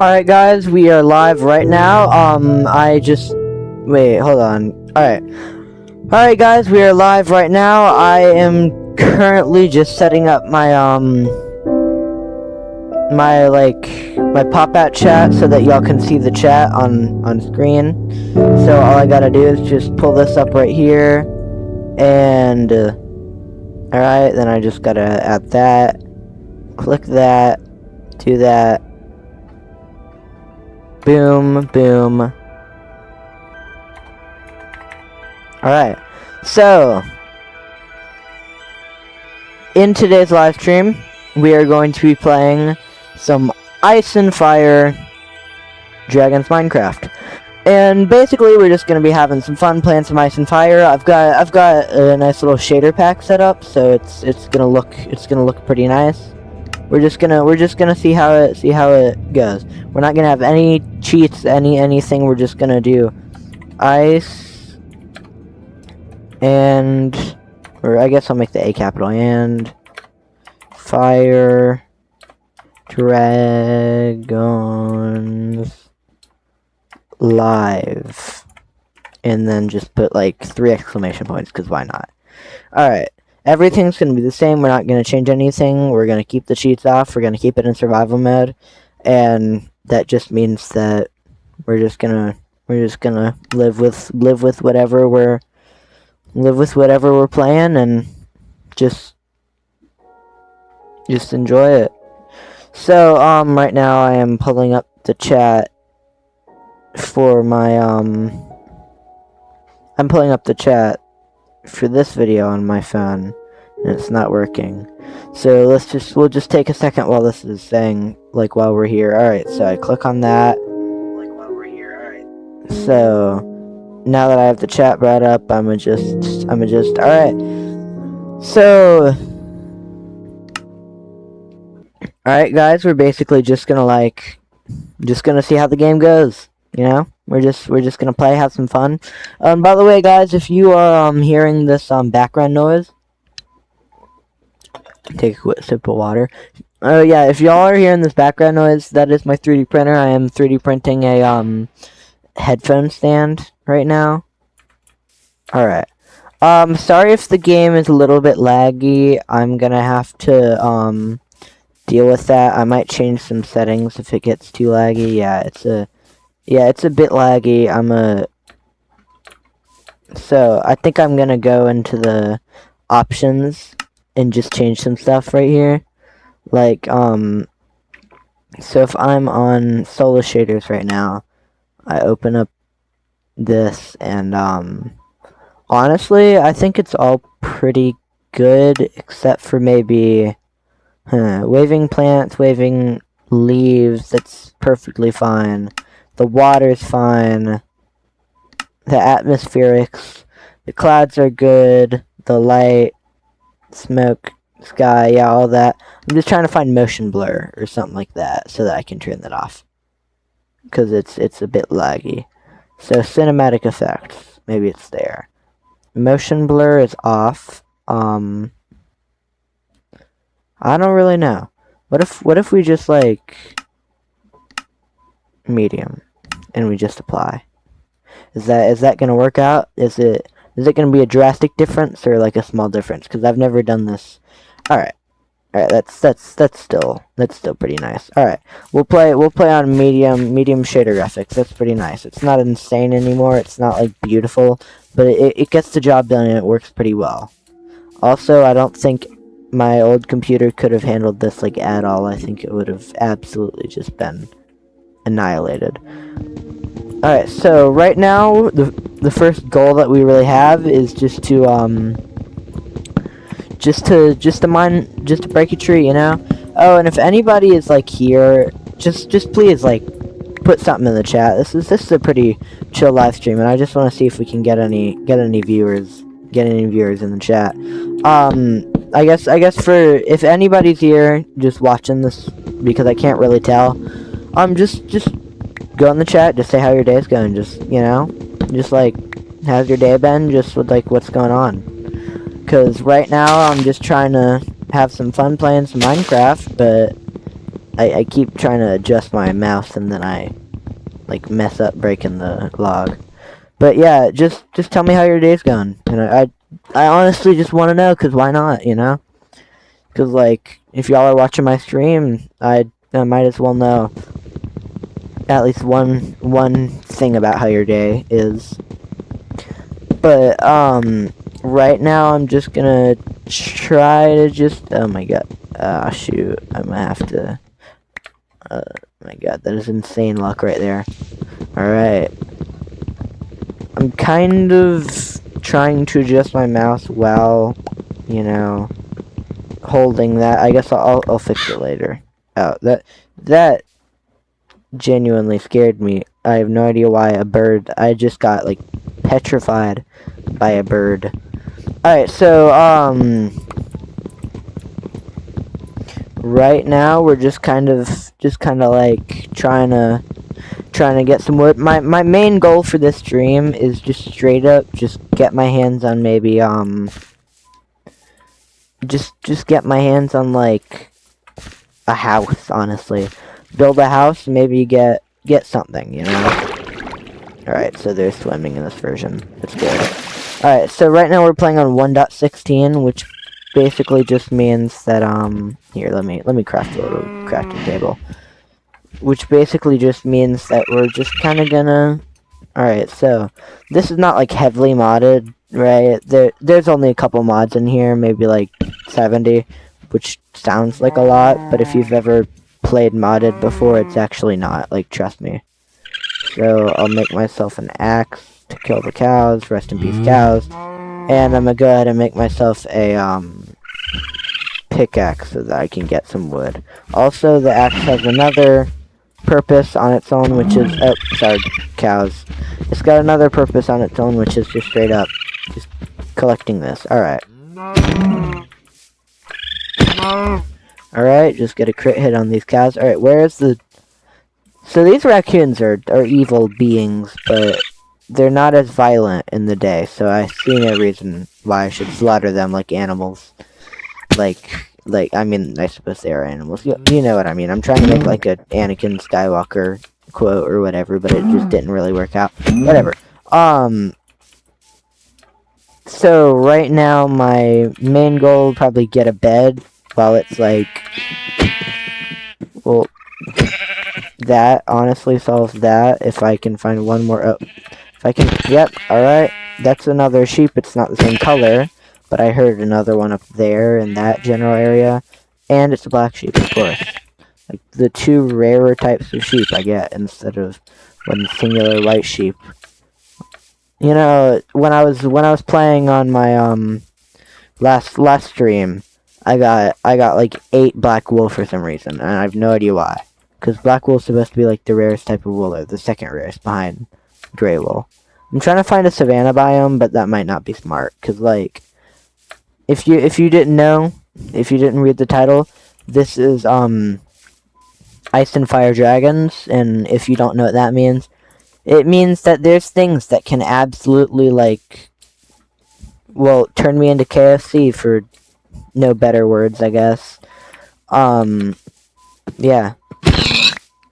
Alright guys, we are live right now. Wait, hold on. Alright guys, we are live right now. I am currently just setting up my my pop-out chat so that y'all can see the chat on screen. So all I gotta do is just pull this up right here, and alright, then I just gotta add that, click that, do that, boom, boom. Alright, so in today's live stream, we are going to be playing some Ice and Fire Dragons Minecraft. And basically we're just gonna be having some fun playing some Ice and Fire. I've got a nice little shader pack set up, so it's gonna look pretty nice. We're just gonna see how it goes. We're not gonna have any cheats, anything. We're just gonna do Ice and, or I guess I'll make the A capital, and Fire Dragons live, and then just put like 3 exclamation points, because why not? Alright, everything's gonna be the same. We're not gonna change anything. We're gonna keep the cheats off. We're gonna keep it in survival mode, and that just means that we're just gonna live with whatever we're playing, and just enjoy it. So right now I am pulling up the chat for my I'm pulling up the chat for this video on my phone, and it's not working. So we'll just take a second while this is saying, like, while we're here. Alright, so I click on that. So now that I have the chat brought up, I'ma just alright. So alright guys, we're basically just gonna see how the game goes. You know, we're just gonna play, have some fun. By the way, guys, if you are hearing this background noise, take a quick sip of water. Yeah, if y'all are hearing this background noise, that is my 3D printer. I am 3D printing a headphone stand right now. Alright. Sorry if the game is a little bit laggy. I'm gonna have to deal with that. I might change some settings if it gets too laggy. Yeah, it's a bit laggy. So I think I'm gonna go into the options and just change some stuff right here. Like, so if I'm on solo shaders right now, I open up this, and honestly, I think it's all pretty good, except for maybe waving plants, waving leaves. That's perfectly fine. The water's fine. The atmospherics, the clouds are good. The light, smoke, sky, yeah, all that. I'm just trying to find motion blur or something like that so that I can turn that off, because it's a bit laggy. So cinematic effects, maybe it's there. Motion blur is off. I don't really know. What if we just like medium and we just apply? Is that gonna work out? Is it gonna be a drastic difference or like a small difference? Because I've never done this. Alright, that's still pretty nice. Alright, we'll play on medium shader graphics. That's pretty nice. It's not insane anymore. It's not like beautiful, but it gets the job done, and it works pretty well. Also, I don't think my old computer could have handled this like at all. I think it would have absolutely just been annihilated. Alright, so right now the first goal that we really have is just to break a tree, you know? Oh, and if anybody is like here, just please like put something in the chat. This is a pretty chill live stream, and I just want to see if we can get any viewers in the chat. I guess for if anybody's here just watching this, because I can't really tell, just go in the chat, just say how your day's going, just, you know, just like, how's your day been, just with like what's going on. Because right now I'm just trying to have some fun playing some Minecraft, but I keep trying to adjust my mouse and then I like mess up breaking the log. But yeah, just tell me how your day's going. And I honestly just want to know, cause why not, you know? Cause like if y'all are watching my stream, I might as well know at least one thing about how your day is. But right now I'm just gonna try to just, oh my god, shoot, I'm gonna have to, my god, that is insane luck right there. Alright, I'm kind of trying to adjust my mouse while, you know, holding that. I guess I'll fix it later. Oh, that genuinely scared me. I have no idea why. A bird, I just got like petrified by a bird. Alright, so right now we're just kind of like trying to get some wood. My main goal for this stream is just straight up just get my hands on maybe just get my hands on like a house, honestly. Build a house, maybe get something, you know. Alright, so there's swimming in this version. That's good. Alright, so right now we're playing on 1.16, which basically just means that here, let me craft a little crafting table. Which basically just means that we're just kind of gonna... Alright, so this is not like heavily modded, right? There's only a couple mods in here, maybe like 70, which sounds like a lot, but if you've ever played modded before, it's actually not, like, trust me. So I'll make myself an axe to kill the cows, rest in peace cows, and I'm gonna go ahead and make myself a pickaxe so that I can get some wood. Also, the axe has another purpose on its own, which is, oh, sorry, cows. It's got another purpose on its own, which is just straight up just collecting this. Alright. Alright, just get a crit hit on these cows. Alright, where's the... So these raccoons are evil beings, but they're not as violent in the day, so I see no reason why I should slaughter them like animals. Like, I mean, I suppose they are animals. You know what I mean. I'm trying to make like a Anakin Skywalker quote or whatever, but it just didn't really work out. Whatever. So right now my main goal will probably get a bed while it's like, well, that honestly solves that. If I can find one more, oh, if I can, yep, alright, that's another sheep. It's not the same color, but I heard another one up there in that general area, and it's a black sheep, of course. Like the two rarer types of sheep I get instead of one singular white sheep. You know, when I was playing on my last stream, I got like 8 black wool for some reason, and I have no idea why. Because black wool is supposed to be like the rarest type of wool, or the second rarest behind gray wool. I'm trying to find a savanna biome, but that might not be smart. Because like, if you didn't know, if you didn't read the title, this is Ice and Fire Dragons, and if you don't know what that means, it means that there's things that can absolutely like, well, turn me into KFC for no better words, I guess. Yeah.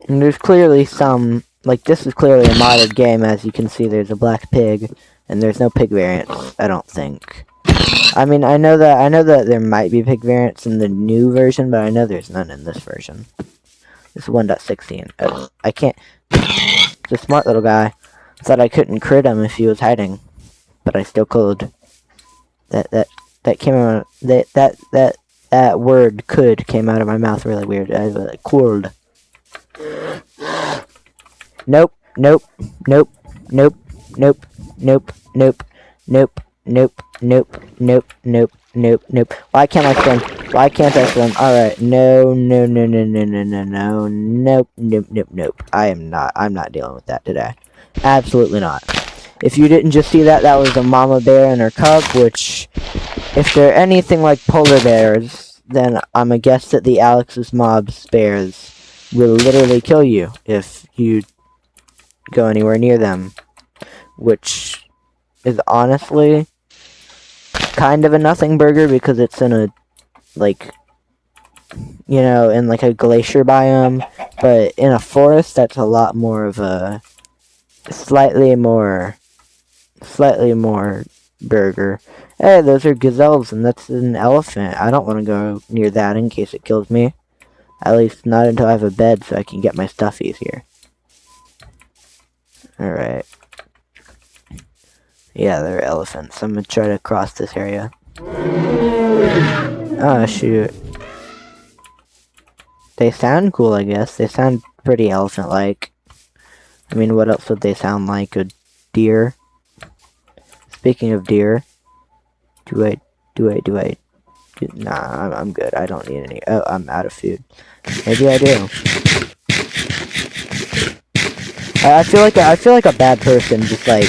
And there's clearly some, like, this is clearly a modded game. As you can see, there's a black pig, and there's no pig variants, I don't think. I mean, I know that there might be pig variants in the new version, but I know there's none in this version. This is 1.16. I can't... It's a smart little guy. Thought I couldn't crit him if he was hiding, but I still could. That came out... That word could came out of my mouth really weird. I was like, could. Nope, nope, nope, nope, nope, nope, nope, nope, nope, nope, nope, nope, nope, nope. Why can't I swim? Why can't I swim? Alright, no, no, no, no, no, no, no, no, nope, nope, nope, nope. I'm not dealing with that today. Absolutely not. If you didn't just see that, that was a mama bear and her cub, which, if they're anything like polar bears, then I'm gonna guess that the Alex's Mobs bears will literally kill you if you go anywhere near them, which is honestly kind of a nothing burger because it's in a, like, you know, in like a glacier biome, but in a forest, that's a lot more of a slightly more burger. Hey, those are gazelles, and that's an elephant. I don't want to go near that in case it kills me. At least not until I have a bed so I can get my stuff easier. Alright. Yeah, they're elephants. I'm gonna try to cross this area. Oh, shoot. They sound cool, I guess. They sound pretty elephant-like. I mean, what else would they sound like? A deer? Speaking of deer, nah, I'm good. I don't need any. Oh, I'm out of food. Maybe I do. I feel like a bad person just like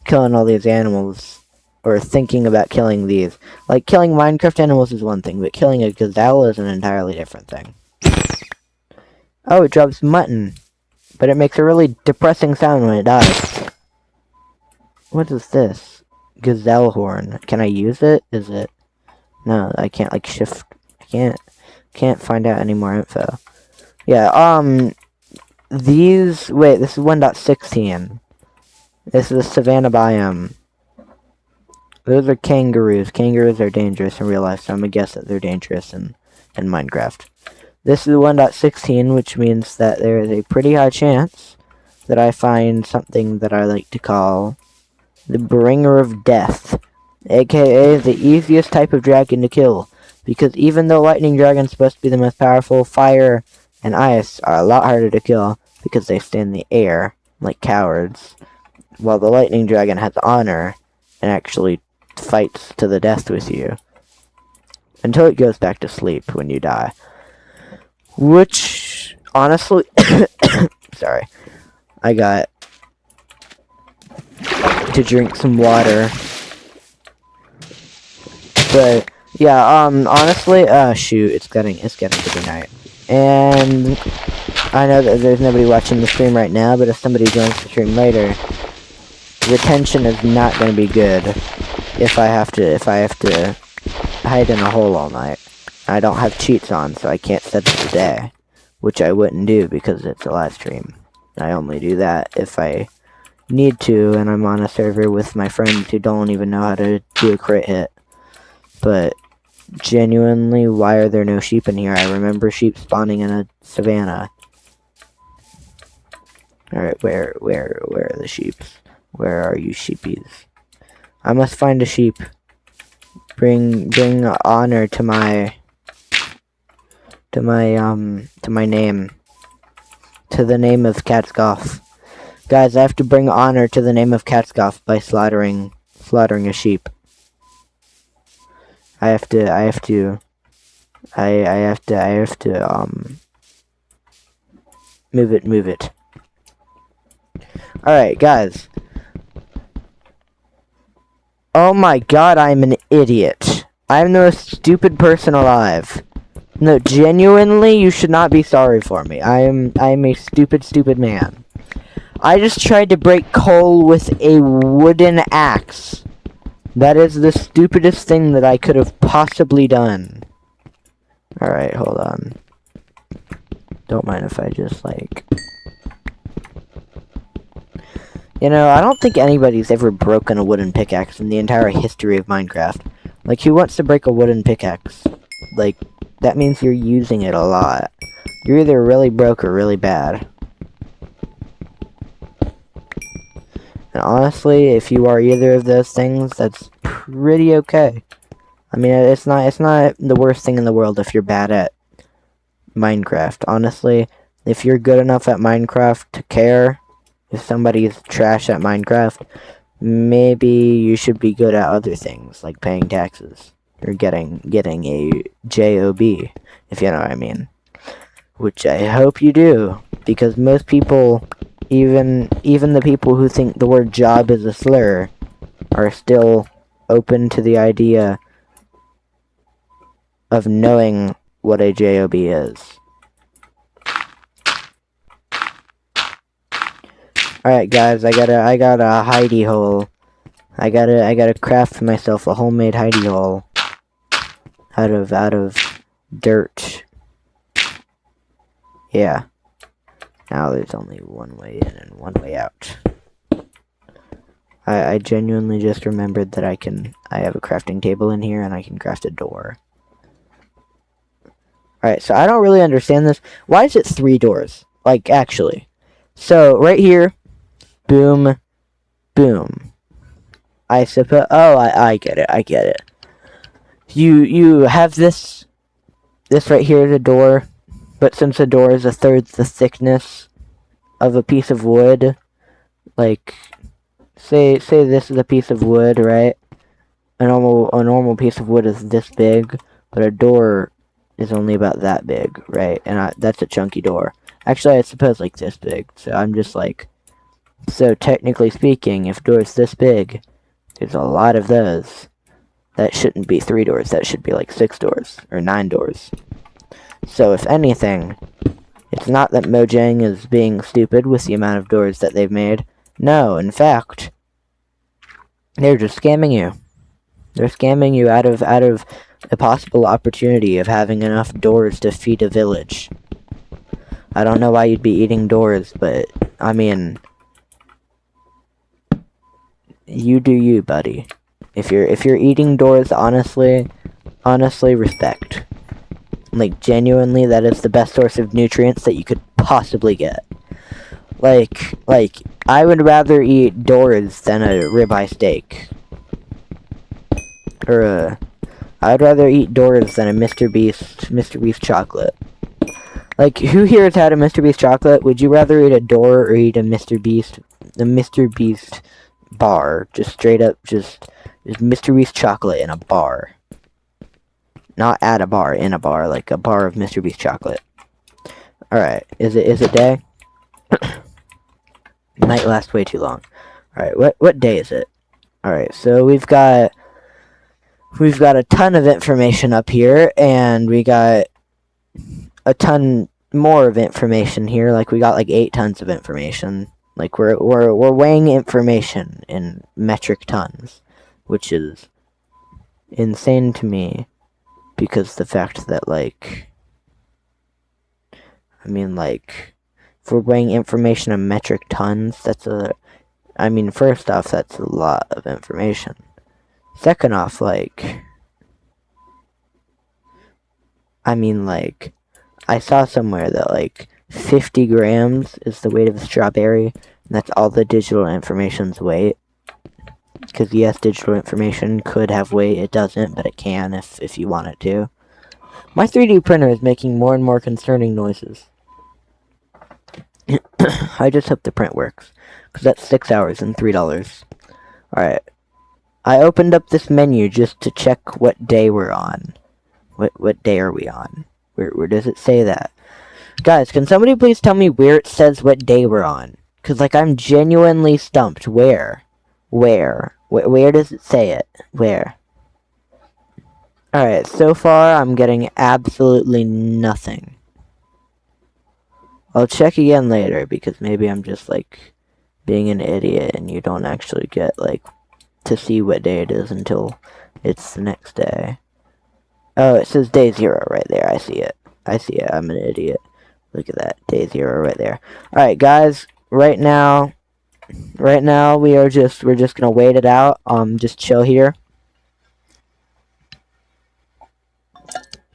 killing all these animals or thinking about killing these. Like killing Minecraft animals is one thing, but killing a gazelle is an entirely different thing. Oh, it drops mutton, but it makes a really depressing sound when it dies. What is this? Gazelle horn. Can I use it? Is it? No, I can't like shift. I can't find out any more info. Yeah, these, wait, this is 1.16. This is a savanna biome. Those are kangaroos. Kangaroos are dangerous in real life, so I'm gonna guess that they're dangerous in Minecraft. This is 1.16, which means that there is a pretty high chance that I find something that I like to call the Bringer of Death, aka the easiest type of dragon to kill, because even though lightning dragons are supposed to be the most powerful, fire and ice are a lot harder to kill because they stay in the air like cowards, while the lightning dragon has honor and actually fights to the death with you until it goes back to sleep when you die. Which, honestly, sorry, I got to drink some water. But yeah, honestly, shoot, it's getting to be night, and I know that there's nobody watching the stream right now, but if somebody joins the stream later, retention is not going to be good if I have to hide in a hole all night. I don't have cheats on, so I can't set it to day, which I wouldn't do because it's a live stream. I only do that if I need to, and I'm on a server with my friends who don't even know how to do a crit hit. But genuinely, why are there no sheep in here? I remember sheep spawning in a savanna. Alright, where are the sheep? Where are you sheepies? I must find a sheep. Bring honor to my name. To the name of Catscough. Guys, I have to bring honor to the name of Catscough by slaughtering a sheep. I have to move it. Alright, guys. Oh my god, I'm an idiot. I'm the most stupid person alive. No, genuinely, you should not be sorry for me. I am a stupid man. I just tried to break coal with a wooden axe. That is the stupidest thing that I could have possibly done. Alright, hold on. Don't mind if I just, like... You know, I don't think anybody's ever broken a wooden pickaxe in the entire history of Minecraft. Like, who wants to break a wooden pickaxe? Like, that means you're using it a lot. You're either really broke or really bad. And honestly, if you are either of those things, that's pretty okay. I mean, it's not the worst thing in the world if you're bad at Minecraft. Honestly, if you're good enough at Minecraft to care if somebody's trash at Minecraft, maybe you should be good at other things, like paying taxes. Or getting a job, if you know what I mean. Which I hope you do, because most people, even the people who think the word job is a slur, are still open to the idea of knowing what a job is. Alright guys, I got a hidey hole. I gotta craft myself a homemade hidey hole out of dirt Yeah. Now there's only one way in and one way out. I genuinely just remembered that I have a crafting table in here and I can craft a door. Alright, so I don't really understand this. Why is it 3 doors? Like, actually. So, right here, boom, boom. I suppose, oh, I get it. You have this right here is a door, but since a door is 1/3 the thickness of a piece of wood, like, say this is a piece of wood, right? A normal piece of wood is this big, but a door is only about that big, right? And that's a chunky door. Actually, I suppose like this big. So I'm just like, so technically speaking, if doors this big, there's a lot of those. That shouldn't be 3 doors. That should be like 6 doors or 9 doors. So if anything, it's not that Mojang is being stupid with the amount of doors that they've made. No, in fact, they're just scamming you. They're scamming you out of a possible opportunity of having enough doors to feed a village. I don't know why you'd be eating doors, but I mean, you do you, buddy. If you're eating doors, honestly, respect. Like, genuinely, that is the best source of nutrients that you could possibly get. Like, I would rather eat doors than a ribeye steak. Or I would rather eat doors than a Mr. Beast chocolate. Like, who here has had a Mr. Beast chocolate? Would you rather eat a door or eat a Mr. Beast bar? Just straight up, just Mr. Beast chocolate in a bar. Not at a bar, in a bar, like a bar of Mr. Beast chocolate. Alright, is it day? Might last way too long. Alright, what day is it? Alright, so we've got a ton of information up here, and we got a ton more of information here. Like, we got like 8 tons of information. Like, we're weighing information in metric tons, which is insane to me, because the fact that, like, I mean, like, if we're weighing information in metric tons, I mean, first off, that's a lot of information. Second off, like, I mean, like, I saw somewhere that, like, 50 grams is the weight of a strawberry, and that's all the digital information's weight. Because, yes, digital information could have weight, it doesn't, but it can if you want it to. My 3D printer is making more and more concerning noises. I just hope the print works, because that's 6 hours and $3. Alright. I opened up this menu just to check what day we're on. What day are we on? Where does it say that? Guys, can somebody please tell me where it says what day we're on? Because, like, I'm genuinely stumped. Where does it say it? Where? Alright, so far I'm getting absolutely nothing. I'll check again later, because maybe I'm just, like, being an idiot and you don't actually get, like, to see what day it is until it's the next day. Oh, it says day 0 right there. I see it. I'm an idiot. Look at that. Day 0 right there. Alright, guys. Right now, we're just gonna wait it out. Just chill here.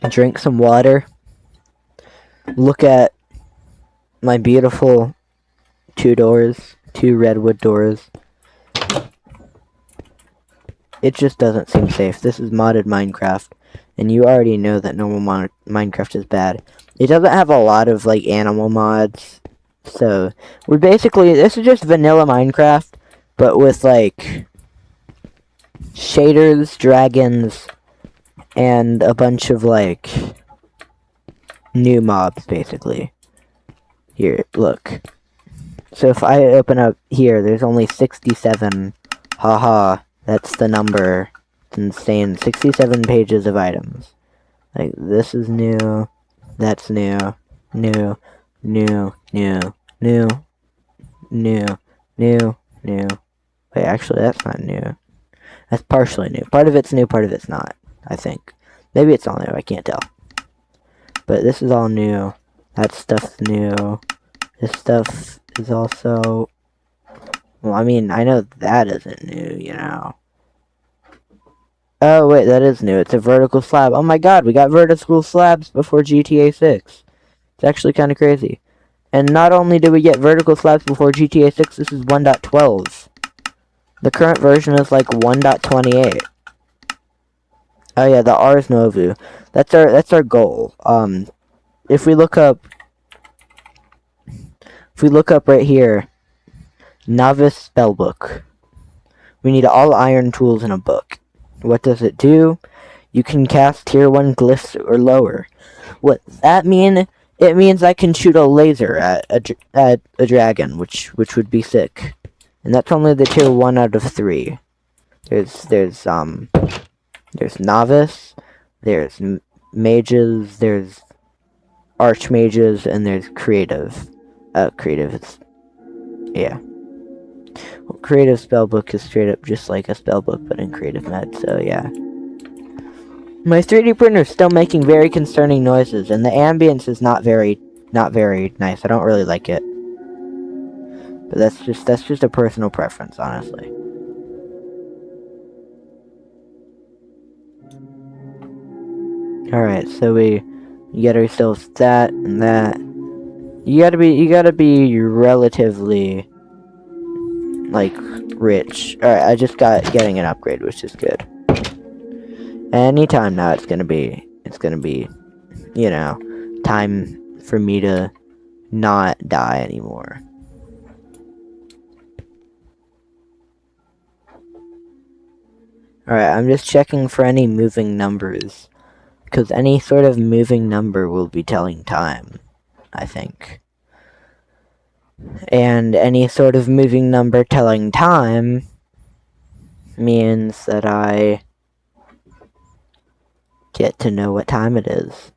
Drink some water. Look at my beautiful 2 redwood doors. It just doesn't seem safe. This is modded Minecraft, and you already know that normal Minecraft is bad. It doesn't have a lot of, like, animal mods, so this is just vanilla Minecraft, but with, like, shaders, dragons, and a bunch of, like, new mobs, basically. Here, look. So if I open up here, there's only 67. Haha, that's the number. It's insane. 67 pages of items. Like, this is new. That's new. New. Wait, actually, that's not new. That's partially new. Part of it's new, part of it's not, I think. Maybe it's all new, I can't tell. But this is all new. That stuff's new. This stuff is also... Well, I mean, I know that isn't new, you know. Oh, wait, that is new. It's a vertical slab. Oh my god, we got vertical slabs before GTA 6. It's actually kind of crazy. And not only did we get vertical slabs before GTA 6, this is 1.12. The current version is like 1.28. Oh yeah, the Ars Novu. That's our goal. If we look up right here, Novice Spellbook. We need all iron tools in a book. What does it do? You can cast tier 1 glyphs or lower. What does that mean? It means I can shoot a laser at a dragon, which would be sick. And that's only the tier 1 out of 3. There's novice, there's mages, there's archmages, and there's creative. Creative is, yeah. Well, creative spellbook is straight up just like a spellbook, but in creative mode, so yeah. My 3D printer is still making very concerning noises, and the ambience is not very nice. I don't really like it. But that's just a personal preference, honestly. Alright, so we get ourselves that and that. You gotta be relatively like rich. Alright, I just got getting an upgrade, which is good. Anytime now it's gonna be, you know, time for me to not die anymore. Alright, I'm just checking for any moving numbers. Because any sort of moving number will be telling time, I think. And any sort of moving number telling time means that I get to know what time it is.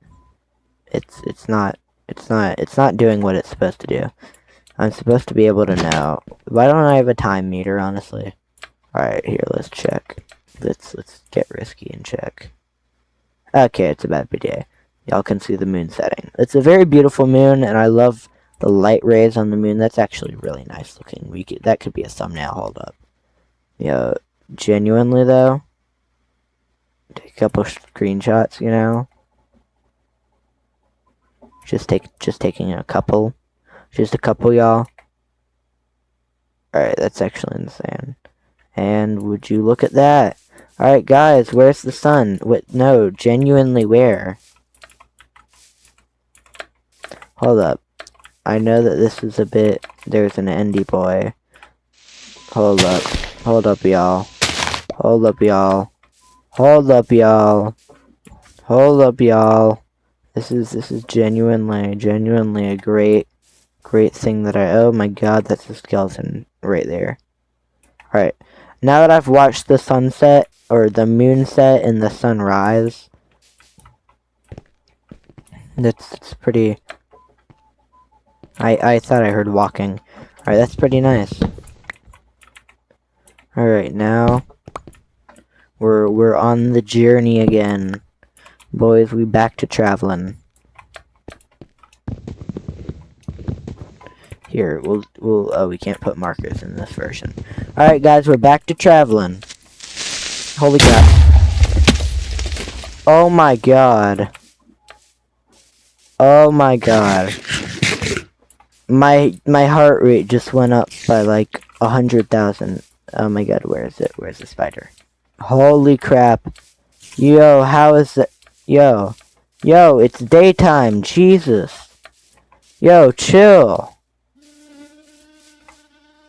It's not doing what it's supposed to do. I'm supposed to be able to know. Why don't I have a time meter, honestly? Alright, here, let's check. Let's get risky and check. Okay, it's about to be day. Y'all can see the moon setting. It's a very beautiful moon, and I love the light rays on the moon. That's actually really nice looking. That could be a thumbnail. Hold up. Yeah, genuinely though, take a couple screenshots. You know, just taking a couple, y'all. All right, that's actually insane. And would you look at that? Alright, guys, where's the sun? What? No, genuinely where? Hold up. I know that this is a bit... There's an Endy boy. Hold up. Hold up, y'all. Hold up, y'all. Hold up, y'all. Hold up, y'all. This is genuinely a great thing that oh my god, that's a skeleton right there. Alright. Now that I've watched the sunset, or the moon set and the sunrise, it's pretty... I thought I heard walking. Alright, that's pretty nice. Alright, now we're on the journey again. Boys, we back to traveling. Here, we'll oh, we can't put markers in this version. Alright guys, we're back to traveling. Holy crap. Oh my god. Oh my god. My heart rate just went up by like 100,000. Oh my god, where is it? Where's the spider? Holy crap. Yo, how is it? Yo, it's daytime. Jesus. Yo, chill.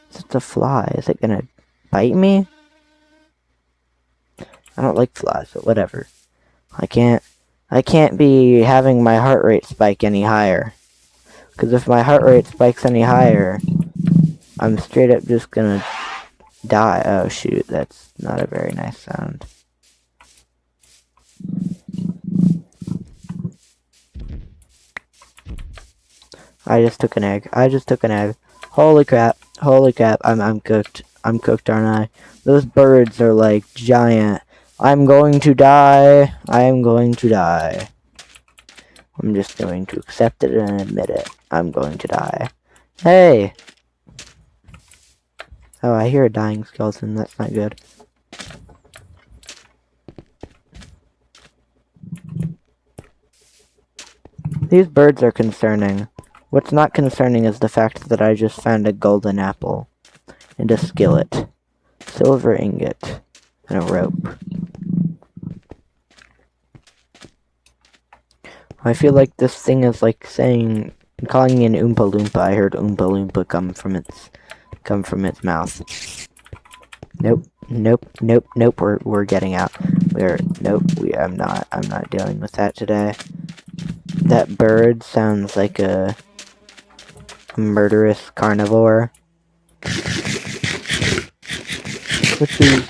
It's a fly. Is it gonna bite me? I don't like flies, but whatever. I can't be having my heart rate spike any higher. Because if my heart rate spikes any higher, I'm straight up just gonna die. Oh shoot, that's not a very nice sound. I just took an egg. Holy crap. I'm cooked. Aren't I? Those birds are like giant. I'm going to die. I'm just going to accept it and admit it. I'm going to die. Hey! Oh, I hear a dying skeleton. That's not good. These birds are concerning. What's not concerning is the fact that I just found a golden apple. And a skillet. Silver ingot. And a rope. I feel like this thing is like saying, calling me an Oompa Loompa. I heard Oompa Loompa come from its mouth. Nope, nope. We're getting out. I'm not dealing with that today. That bird sounds like a murderous carnivore, which is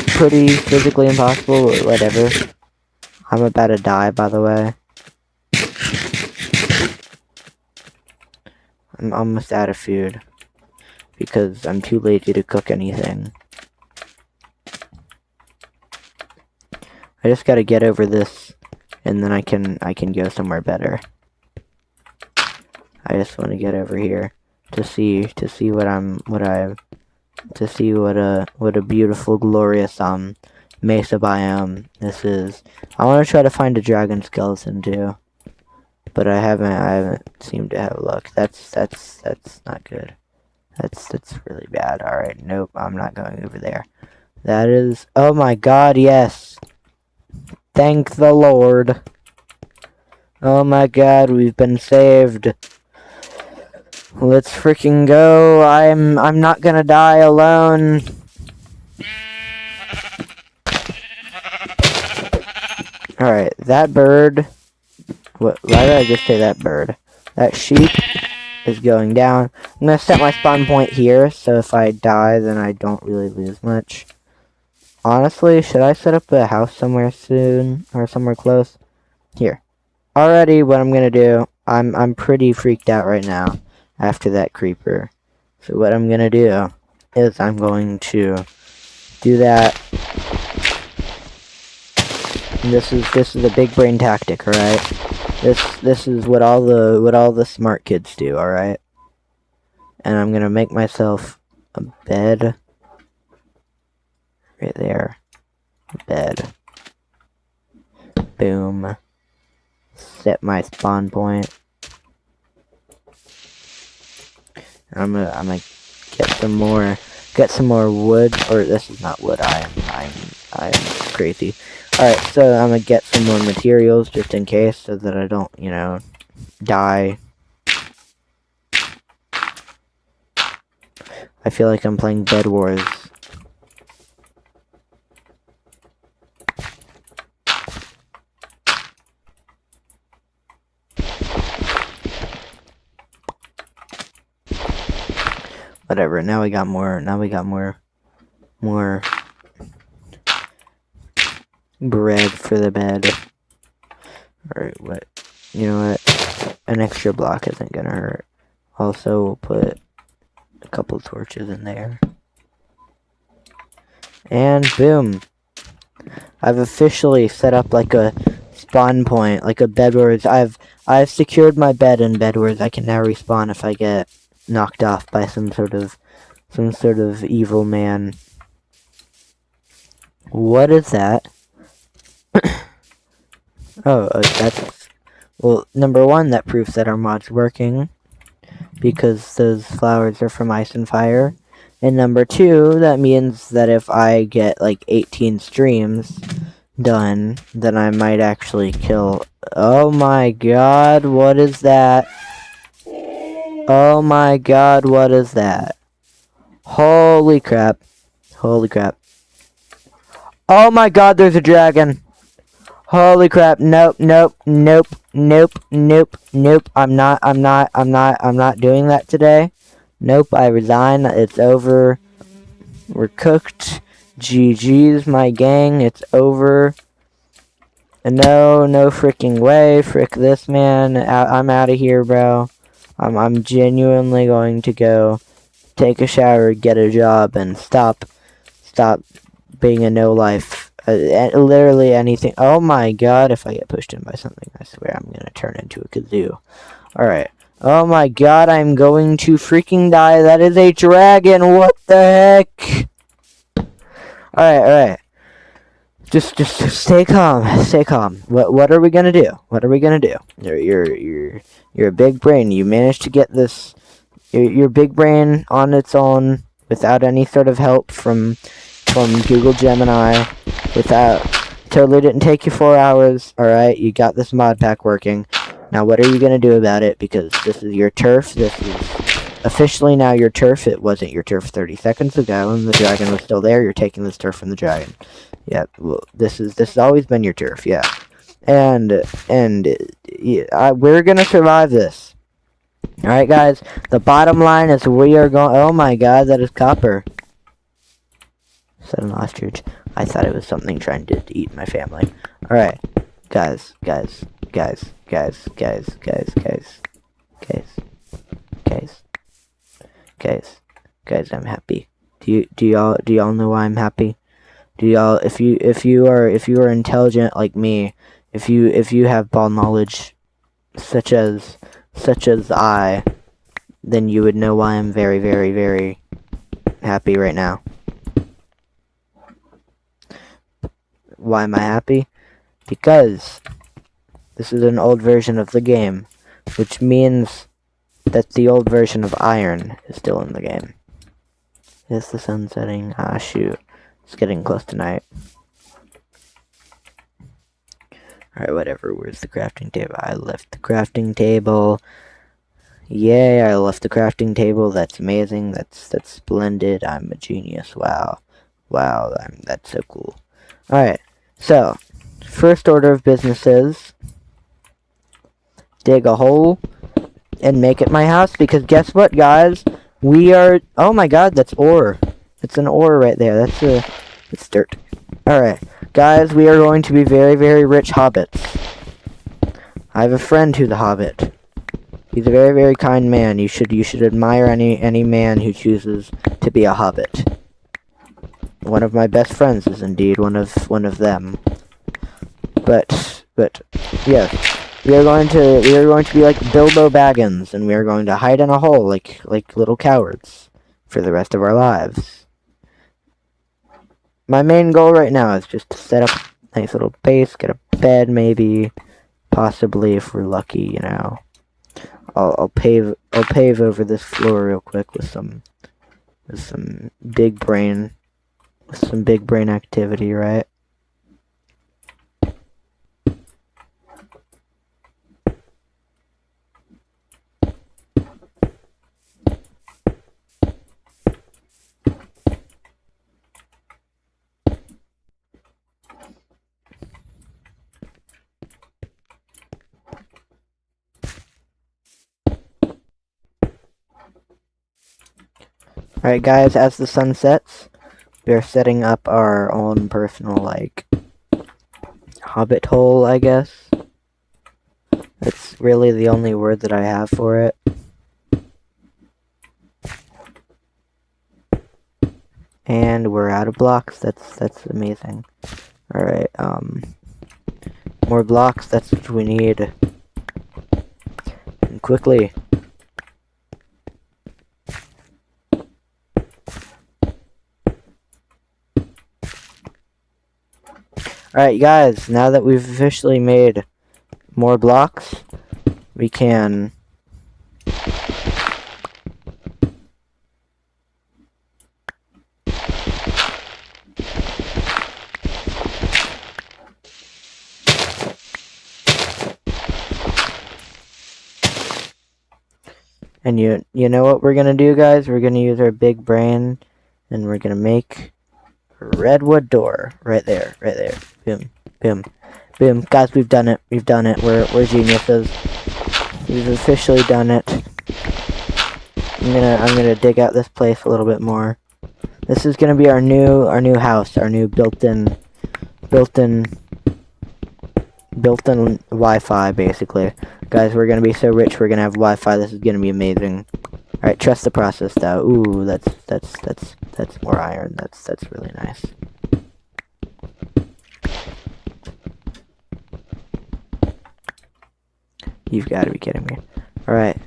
pretty physically impossible. Whatever. I'm about to die, by the way. I'm almost out of food because I'm too lazy to cook anything. I just gotta get over this, and then I can go somewhere better. I just want to get over here to see what a beautiful, glorious mesa biome this is. I want to try to find a dragon skeleton too. But I haven't seemed to have luck. That's not good. That's really bad. Alright, nope, I'm not going over there. That is, oh my god, yes. Thank the Lord. Oh my god, we've been saved. Let's freaking go. I'm not gonna die alone. Alright, that bird. Why did I just say that bird? That sheep is going down. I'm gonna set my spawn point here, so if I die, then I don't really lose much. Honestly, should I set up a house somewhere soon, or somewhere close? Here. Already, what I'm gonna do, I'm pretty freaked out right now, after that creeper. So what I'm gonna do, is I'm going to do that. And this is a big brain tactic, alright? This is what all the smart kids do, alright? And I'm gonna make myself a bed. Right there. Bed. Boom. Set my spawn point. I'm gonna get some more wood, or this is not wood, I'm crazy. Alright, so I'm gonna get some more materials just in case, so that I don't, die. I feel like I'm playing Bed Wars. Whatever, now we got more bread for the bed. Alright, what? You know what? An extra block isn't gonna hurt. Also, we'll put a couple torches in there. And boom. I've officially set up like a spawn point, like a bed wars. I've secured my bed in Bed Wars. I can now respawn if I get knocked off by some sort of evil man. What is that? Oh, that's... Well, number one, that proves that our mod's working, because those flowers are from Ice and Fire. And number two, that means that if I get, like, 18 streams done, then I might actually kill... Oh my god, what is that? Oh my god, what is that? Holy crap. Holy crap. Oh my god, there's a dragon! Holy crap, nope. I'm not doing that today. Nope, I resign, it's over. We're cooked. GG's, my gang, it's over. No freaking way, frick this, man. I'm out of here, bro. I'm genuinely going to go take a shower, get a job, and stop being a no-life Literally anything. Oh my god, if I get pushed in by something, I swear I'm gonna turn into a kazoo. Alright. Oh my god, I'm going to freaking die. That is a dragon. What the heck? Alright. Just stay calm. Stay calm. What are we gonna do? What are we gonna do? You're a big brain. You managed to get this. Your big brain on its own without any sort of help from Google Gemini. Totally didn't take you 4 hours. Alright, you got this mod pack working. Now what are you gonna do about it? Because this is your turf. This is officially now your turf. It wasn't your turf 30 seconds ago, and the dragon was still there. You're taking this turf from the dragon. Yeah, well, this has always been your turf. Yeah, and yeah, we're gonna survive this. All right, guys. The bottom line is we are going. Oh my God, that is copper. Is that an ostrich? I thought it was something trying to eat my family. All right, guys. I'm happy. Do y'all know why I'm happy? Do y'all, if you are intelligent like me, if you have ball knowledge such as I, then you would know why I'm very, very, very happy right now. Why am I happy? Because this is an old version of the game, which means that the old version of Iron is still in the game. Is the sun setting? Ah, shoot. It's getting close to night. Alright, whatever. Where's the crafting table? I left the crafting table. Yay, I left the crafting table. That's amazing. That's splendid. I'm a genius. Wow. That's so cool. Alright, so, first order of business is dig a hole and make it my house, because guess what, guys? We are... Oh my God, that's ore. It's an ore right there. It's dirt. Alright, guys, we are going to be very, very rich hobbits. I have a friend who's a hobbit. He's a very, very kind man. You should admire any man who chooses to be a hobbit. One of my best friends is indeed one of them. But yes, we are going to be like Bilbo Baggins, and we are going to hide in a hole like little cowards for the rest of our lives. My main goal right now is just to set up a nice little base, get a bed maybe, possibly if we're lucky, you know. I'll pave over this floor real quick with some big brain activity, right? Alright guys, as the sun sets, we are setting up our own personal, like, hobbit hole, I guess. That's really the only word that I have for it. And we're out of blocks. That's amazing. Alright, more blocks, that's what we need. And quickly. Alright guys, now that we've officially made more blocks, we can and you know what we're gonna do, guys? We're gonna use our big brain, and we're gonna make a redwood door right there. Boom. Guys, we've done it. We're geniuses. We've officially done it. I'm gonna dig out this place a little bit more. This is gonna be our new house, our new built-in Wi-Fi, basically. Guys, we're gonna be so rich. We're gonna have Wi-Fi. This is gonna be amazing. All right, trust the process, though. Ooh, that's more iron. That's really nice. You've got to be kidding me. Alright.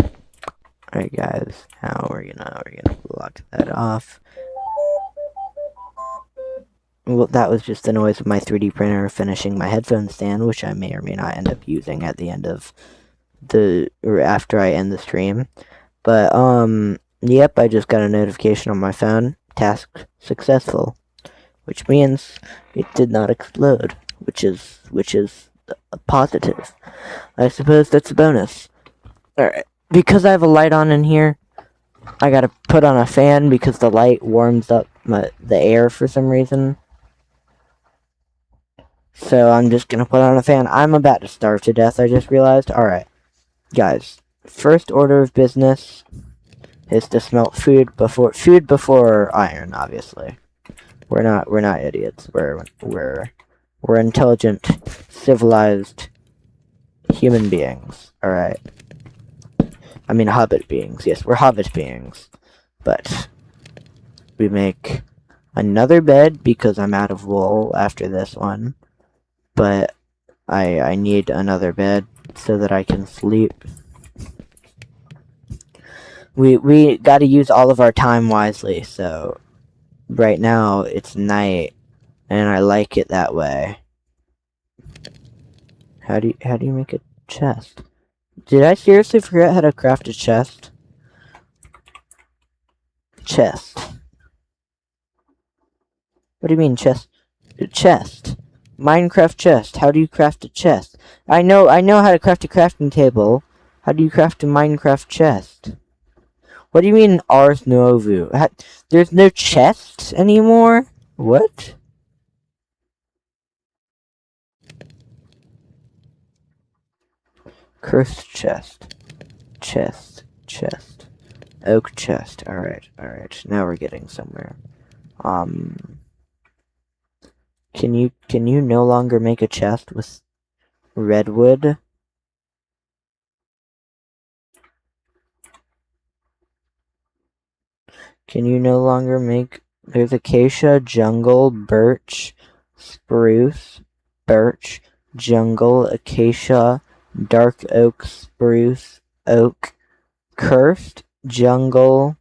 Alright, guys. Now we're gonna block that off. Well, that was just the noise of my 3D printer finishing my headphone stand, which I may or may not end up using at the end of or after I end the stream. But, yep, I just got a notification on my phone. Task successful. Which means it did not explode. Which is a positive. I suppose that's a bonus. Alright. Because I have a light on in here, I gotta put on a fan because the light warms up the air for some reason. So I'm just gonna put on a fan. I'm about to starve to death, I just realized. Alright. Guys, first order of business is to smelt food before iron, obviously. We're not idiots. We're intelligent, civilized human beings. Alright. I mean hobbit beings. Yes, we're hobbit beings. But we make another bed because I'm out of wool after this one. But I need another bed so that I can sleep. We got to use all of our time wisely, so right now it's night and I like it that way. How do you make a chest? Did I seriously forget how to craft a chest? Chest. What do you mean chest? Chest. Minecraft chest. How do you craft a chest? I know how to craft a crafting table. How do you craft a Minecraft chest? What do you mean Ars Novu? There's no chests anymore? What? Cursed chest. Chest. Oak chest. Alright. Now we're getting somewhere. Can you no longer make a chest with redwood? Can you no longer make... There's acacia, jungle, birch, spruce, birch, jungle, acacia, dark oak, spruce, oak, cursed, jungle...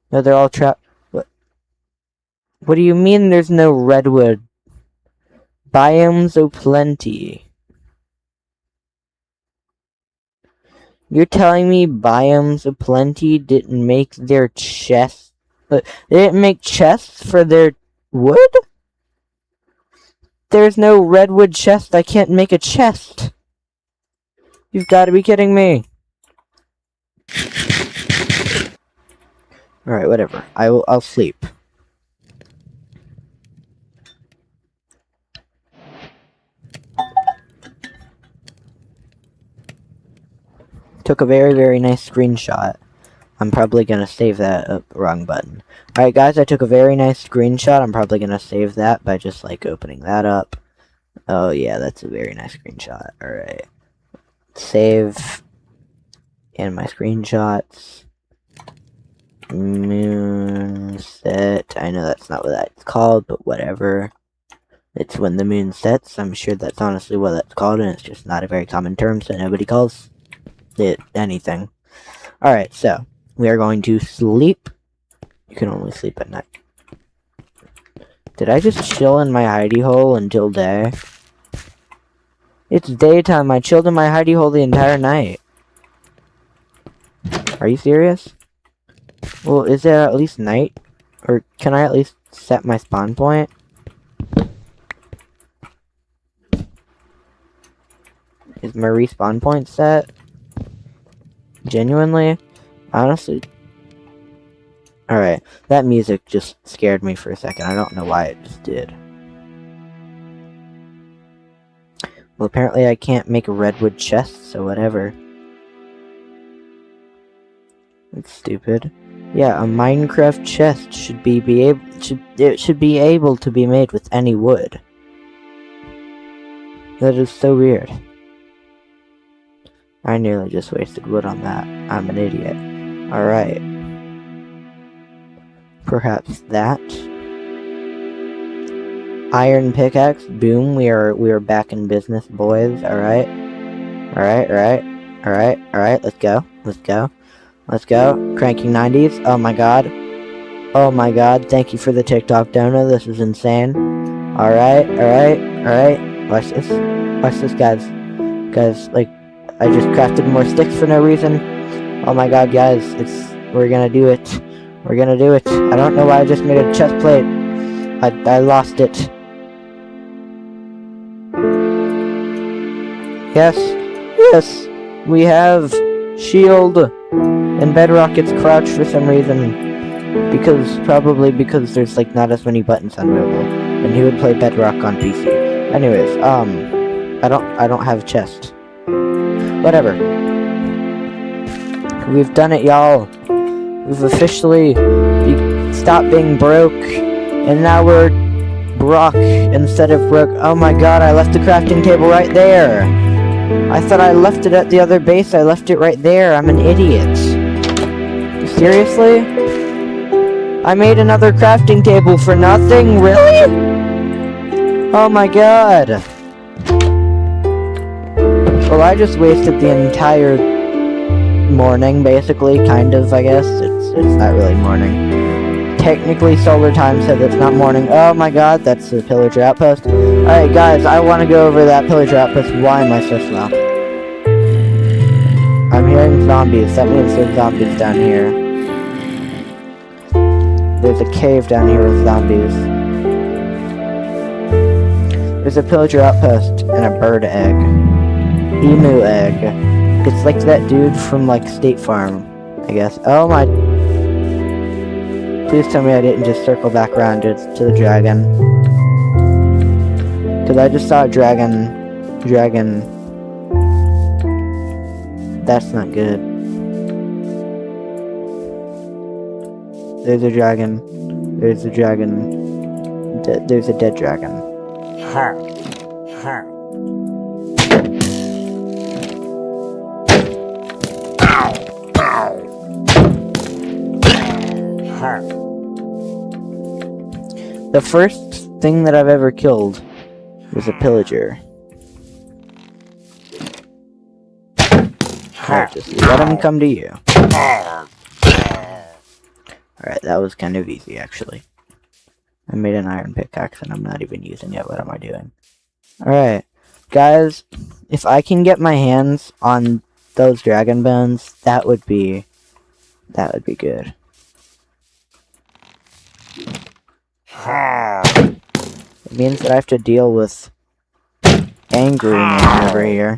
No, they're all trapped... What do you mean there's no redwood? Biomes o'plenty. You're telling me Biomes o'plenty didn't make their chests? They didn't make chests for their wood? There's no redwood chest. I can't make a chest. You've got to be kidding me. Alright, whatever. I'll sleep. Took a very, very nice screenshot. I'm probably going to save that. Oh, wrong button. Alright, guys, I took a very nice screenshot. I'm probably going to save that by just, opening that up. Oh, yeah, that's a very nice screenshot. Alright. Save. And my screenshots. Moonset. I know that's not what that's called, but whatever. It's when the moon sets. I'm sure that's honestly what that's called, and it's just not a very common term, so nobody calls it anything. Alright, so we are going to sleep. You can only sleep at night. Did I just chill in my hidey hole until day? It's daytime. I chilled in my hidey hole the entire night. Are you serious? Well, is it at least night? Or can I at least set my spawn point? Is my respawn point set? Genuinely? Honestly? Alright, that music just scared me for a second. I don't know why it just did. Well, apparently I can't make a redwood chest, so whatever. That's stupid. Yeah, a Minecraft chest should be able to be made with any wood. That is so weird. I nearly just wasted wood on that. I'm an idiot. Alright. Perhaps that. Iron pickaxe. Boom. We are back in business, boys. Alright. Alright, let's go. Let's go. Cranking 90s. Oh my god. Oh my god. Thank you for the TikTok donor. This is insane. Alright. Watch this, guys. Guys, like, I just crafted more sticks for no reason. Oh my god, guys. We're gonna do it. I don't know why I just made a chest plate. I lost it. Yes. We have shield. And bedrock it's crouch for some reason. Probably because there's like not as many buttons on mobile. And he would play bedrock on PC. Anyways, I don't have a chest. Whatever. We've done it, y'all. We've officially stopped being broke. And now we're Brock instead of broke. Oh my god, I left the crafting table right there. I thought I left it at the other base. I left it right there. I'm an idiot. Seriously? I made another crafting table for nothing? Really? Oh my god. Well, I just wasted the entire morning, basically, kind of, I guess. It's not really morning. Technically, solar time said it's not morning. Oh my god, that's the pillager outpost. Alright, guys, I want to go over that pillager outpost. Why am I so slow? I'm hearing zombies. That means there's zombies down here. There's a cave down here with zombies. There's a pillager outpost and a bird egg. Emu egg. It's like that dude from, like, State Farm, I guess. Oh my... Please tell me I didn't just circle back around to the dragon. Because I just saw a dragon. That's not good. There's a dragon. There's a dead dragon. The first thing that I've ever killed was a pillager. Alright, just let him come to you. Alright, that was kind of easy, actually. I made an iron pickaxe and I'm not even using it. What am I doing? Alright, guys, if I can get my hands on those dragon bones, that would be good. It means that I have to deal with angry man over here.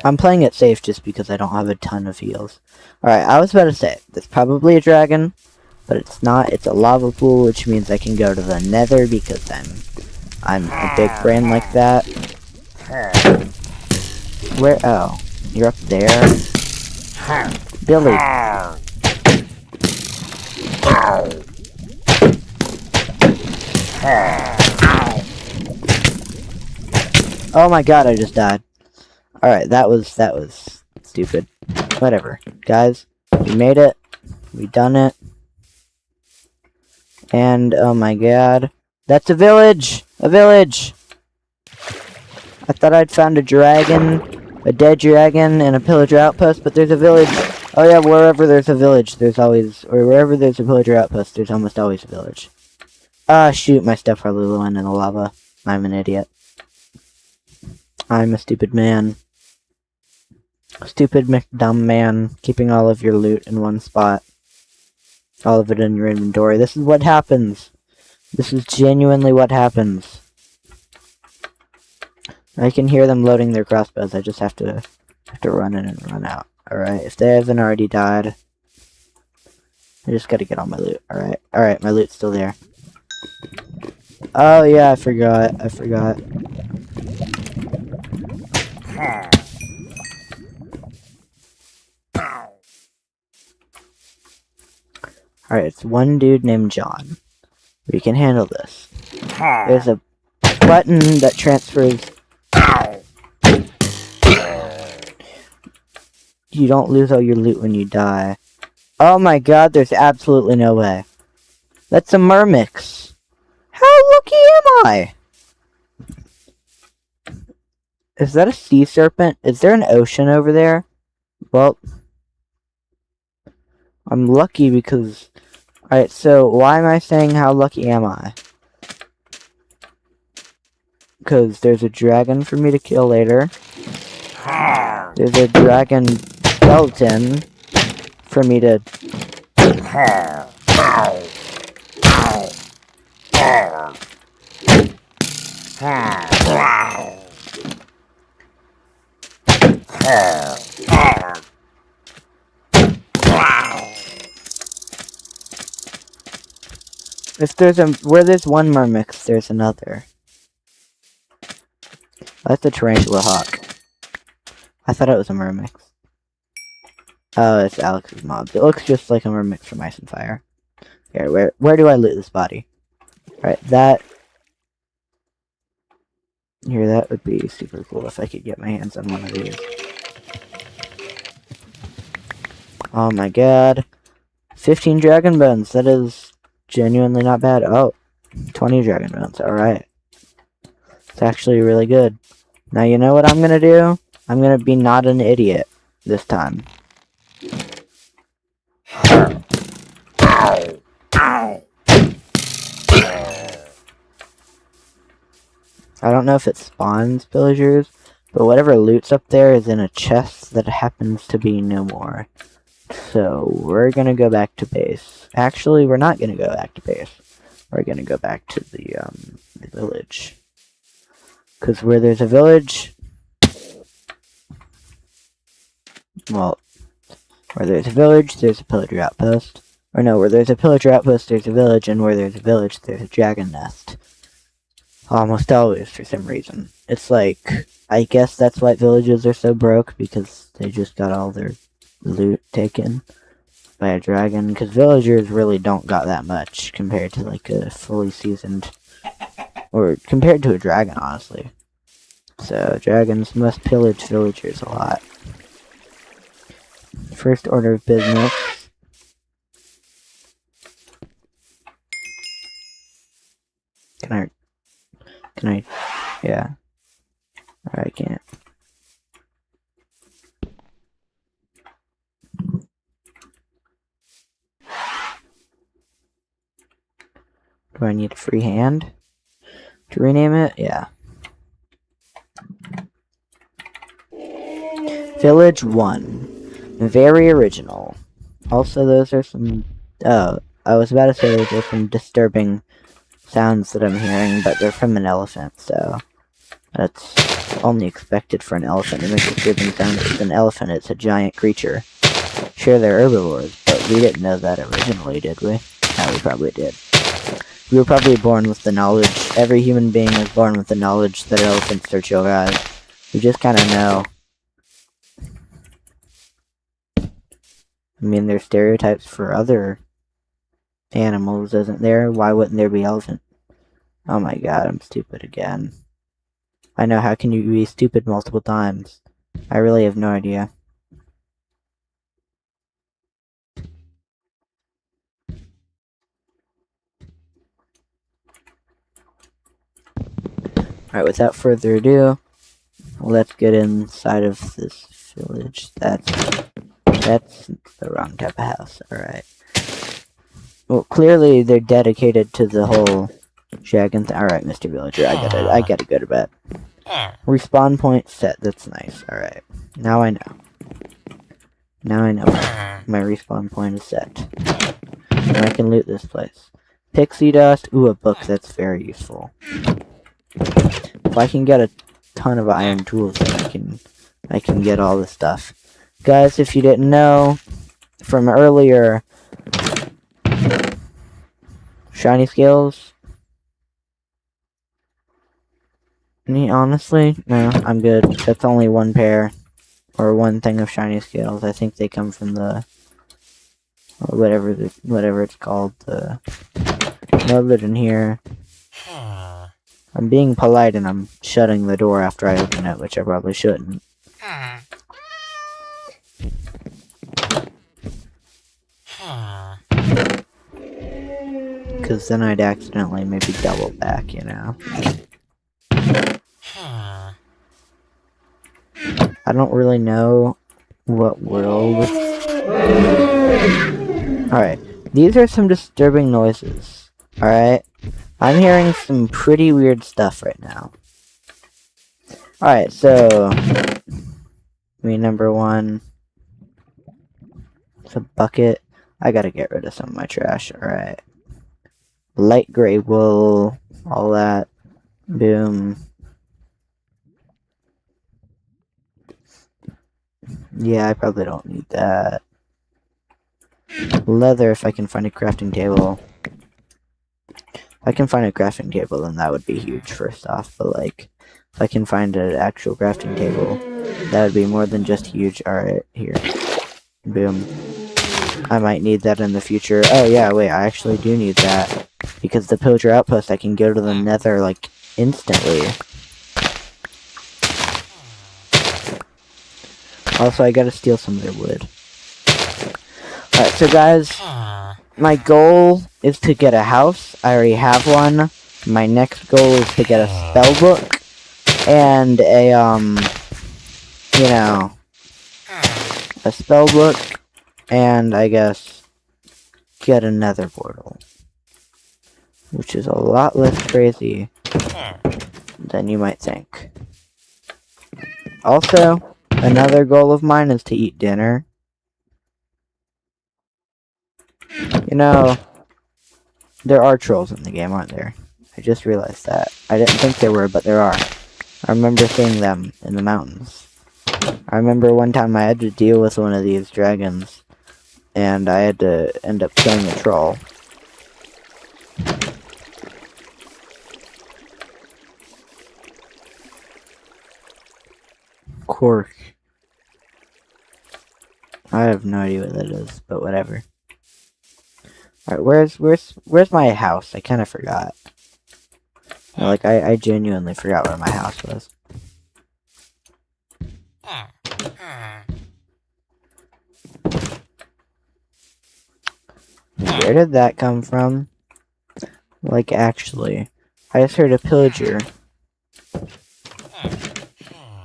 I'm playing it safe just because I don't have a ton of heals. Alright, I was about to say, there's probably a dragon, but it's not. It's a lava pool, which means I can go to the nether because I'm a big brain like that. Where? Oh, you're up there? Billy. Oh my god, I just died. Alright, that was stupid. Whatever. Guys, we made it. We done it. And, oh my god. That's a village! A village! I thought I'd found a dragon, a dead dragon, and a pillager outpost, but there's a village. Oh yeah, wherever there's a village, there's always, or wherever there's a pillager outpost, there's almost always a village. Ah, shoot, my stuff probably went in the lava. I'm an idiot. I'm a stupid man. Stupid McDumb man, keeping all of your loot in one spot. All of it in your inventory. This is what happens. This is genuinely what happens. I can hear them loading their crossbows. I just have to run in and run out. Alright, if they haven't already died, I just gotta get all my loot. Alright, my loot's still there. Oh yeah, I forgot. Alright, it's one dude named John. We can handle this. There's a button that transfers... You don't lose all your loot when you die. Oh my god, there's absolutely no way. That's a Myrmix. How lucky am I? Is that a sea serpent? Is there an ocean over there? Well, I'm lucky because... Alright, so why am I saying how lucky am I? Because there's a dragon for me to kill later. There's a dragon skeleton for me to... If there's where there's one Myrmix, there's another. That's a tarantula hawk. I thought it was a Myrmix. Oh, it's Alex's mob. It looks just like a Myrmix from Ice and Fire. Here, where do I loot this body? Alright, that... Here, that would be super cool if I could get my hands on one of these. Oh my god. 15 dragon bones, that is genuinely not bad. Oh, 20 dragon bones, alright. It's actually really good. Now you know what I'm gonna do? I'm gonna be not an idiot this time. I don't know if it spawns villagers, but whatever loot's up there is in a chest that happens to be no more. So, we're gonna go back to base. Actually, we're not gonna go back to base. We're gonna go back to the village. Because where there's a village... Well, where there's a village, there's a pillager outpost. Or no, where there's a pillager outpost, there's a village, and where there's a village, there's a dragon nest. Almost always, for some reason. It's like, I guess that's why villages are so broke, because they just got all their loot taken by a dragon. Because villagers really don't got that much compared to like a fully seasoned, or compared to a dragon, honestly. So, dragons must pillage villagers a lot. First order of business. Can I, yeah. I can't. Do I need a free hand to rename it? Yeah. Village 1. Very original. Also, those are some... Oh, I was about to say those are some disturbing sounds that I'm hearing, but they're from an elephant, so... That's only expected for an elephant to make disturbing sounds. It's an elephant, it's a giant creature. Sure, they're herbivores, but we didn't know that originally, did we? No, we probably did. We were probably born with the knowledge. Every human being was born with the knowledge that elephants are chill guys. We just kind of know. I mean, there's stereotypes for other animals, isn't there? Why wouldn't there be elephant? Oh my god, I'm stupid again. I know, how can you be stupid multiple times? I really have no idea. Alright, without further ado, let's get inside of this village. That's the wrong type of house. Alright. Well, clearly they're dedicated to the whole dragon thing. Alright, Mr. Villager, I gotta go to bed. Respawn point set, that's nice. Alright. Now I know. Now I know my respawn point is set. And I can loot this place. Pixie dust, ooh, a book, that's very useful. If I can get a ton of iron tools, then I can get all this stuff. Guys, if you didn't know, from earlier, shiny scales. Honestly, no, I'm good. That's only one pair, or one thing of shiny scales. I think they come from the, whatever it's called, the mother in here. I'm being polite and I'm shutting the door after I open it, which I probably shouldn't. Because then I'd accidentally maybe double back, you know. I don't really know what world. Alright, these are some disturbing noises. Alright, I'm hearing some pretty weird stuff right now. Alright, so number one. It's a bucket. I gotta get rid of some of my trash. Alright. Light gray wool. All that. Boom. Yeah, I probably don't need that. Leather, if I can find a crafting table. If I can find a crafting table, then that would be huge, first off. But, like, if I can find an actual crafting table, that would be more than just huge. Alright, here. Boom. I might need that in the future. Oh, yeah, wait, I actually do need that. Because the pillager outpost, I can go to the nether, like, instantly. Also, I gotta steal some of their wood. Alright, so guys, my goal is to get a house. I already have one. My next goal is to get a spell book. And a, you know, a spell book. And, I guess, get a nether portal. Which is a lot less crazy than you might think. Also, another goal of mine is to eat dinner. You know, there are trolls in the game, aren't there? I just realized that. I didn't think there were, but there are. I remember seeing them in the mountains. I remember one time I had to deal with one of these dragons, and I had to end up killing a troll. Cork. I have no idea what that is, but whatever. Alright, where's my house? I kinda forgot. Like, I genuinely forgot where my house was. Where did that come from? Like, actually. I just heard a pillager.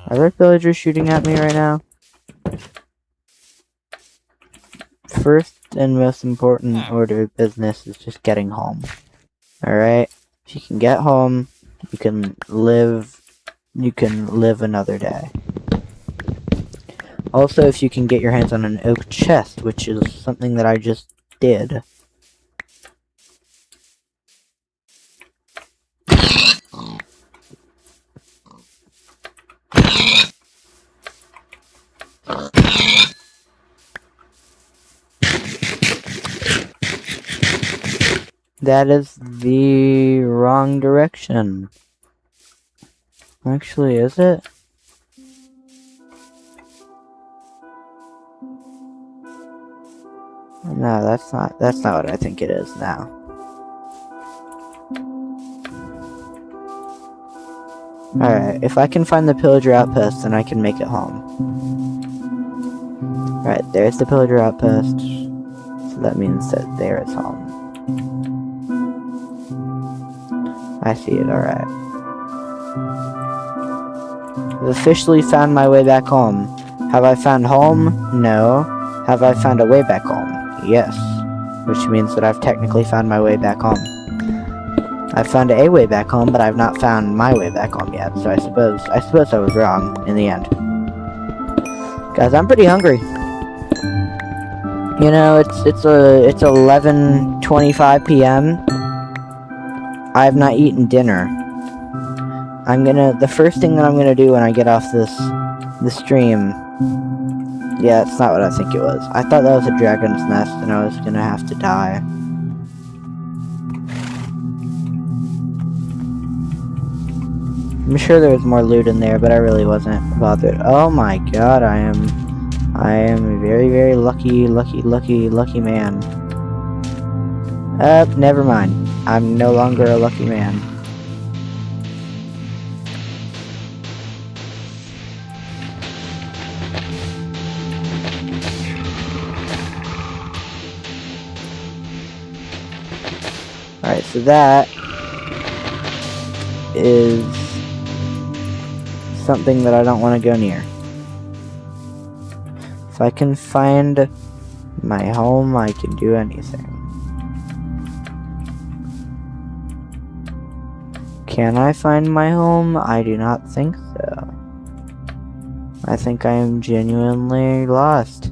Are there pillagers shooting at me right now? First and most important order of business is just getting home. Alright? If you can get home, you can live another day. Also, if you can get your hands on an oak chest, which is something that I just did. That is the wrong direction. Actually, is it? No, that's not what I think it is now. Alright, if I can find the pillager outpost, then I can make it home. Alright, there's the pillager outpost. So that means that there is home. I see it, alright. I've officially found my way back home. Have I found home? No. Have I found a way back home? Yes. Which means that I've technically found my way back home. I've found a way back home, but I've not found my way back home yet, so I suppose I was wrong in the end. Guys, I'm pretty hungry. You know, it's 11:25 p.m. I have not eaten dinner. The first thing that I'm gonna do when I get off the stream. Yeah, it's not what I think it was. I thought that was a dragon's nest and I was gonna have to die. I'm sure there was more loot in there, but I really wasn't bothered. Oh my god, I am a very, very lucky man. Never mind. I'm no longer a lucky man. Alright, so that is something that I don't want to go near. I can find my home, I can do anything. Can I find my home? I do not think so. I think I am genuinely lost.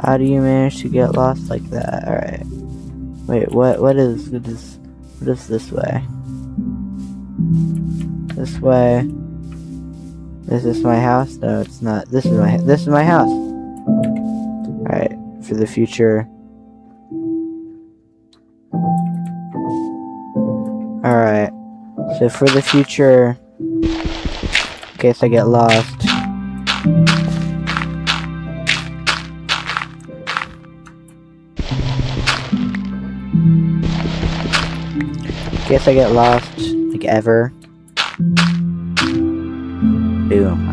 How do you manage to get lost like that? Alright. Wait, what is this way? This way. Is this my house? No, it's not. This is my house. Alright, for the future. Alright. So for the future, in case I get lost. In case I get lost, like ever. Boom.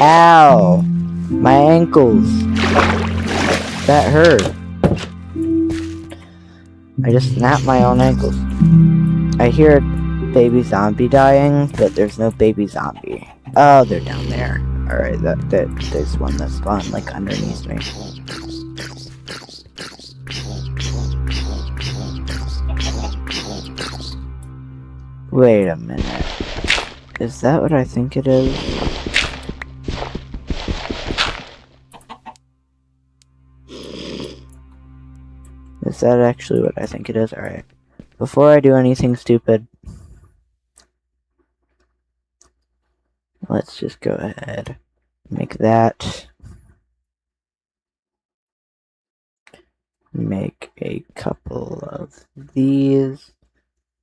Ow! My ankles! That hurt. I just snapped my own ankles. I hear a baby zombie dying, but there's no baby zombie. Oh, they're down there. Alright, there's one that's gone, like, underneath me. Wait a minute. Is that what I think it is? Is that actually what I think it is? Alright. Before I do anything stupid, let's just go ahead. Make that. Make a couple of these.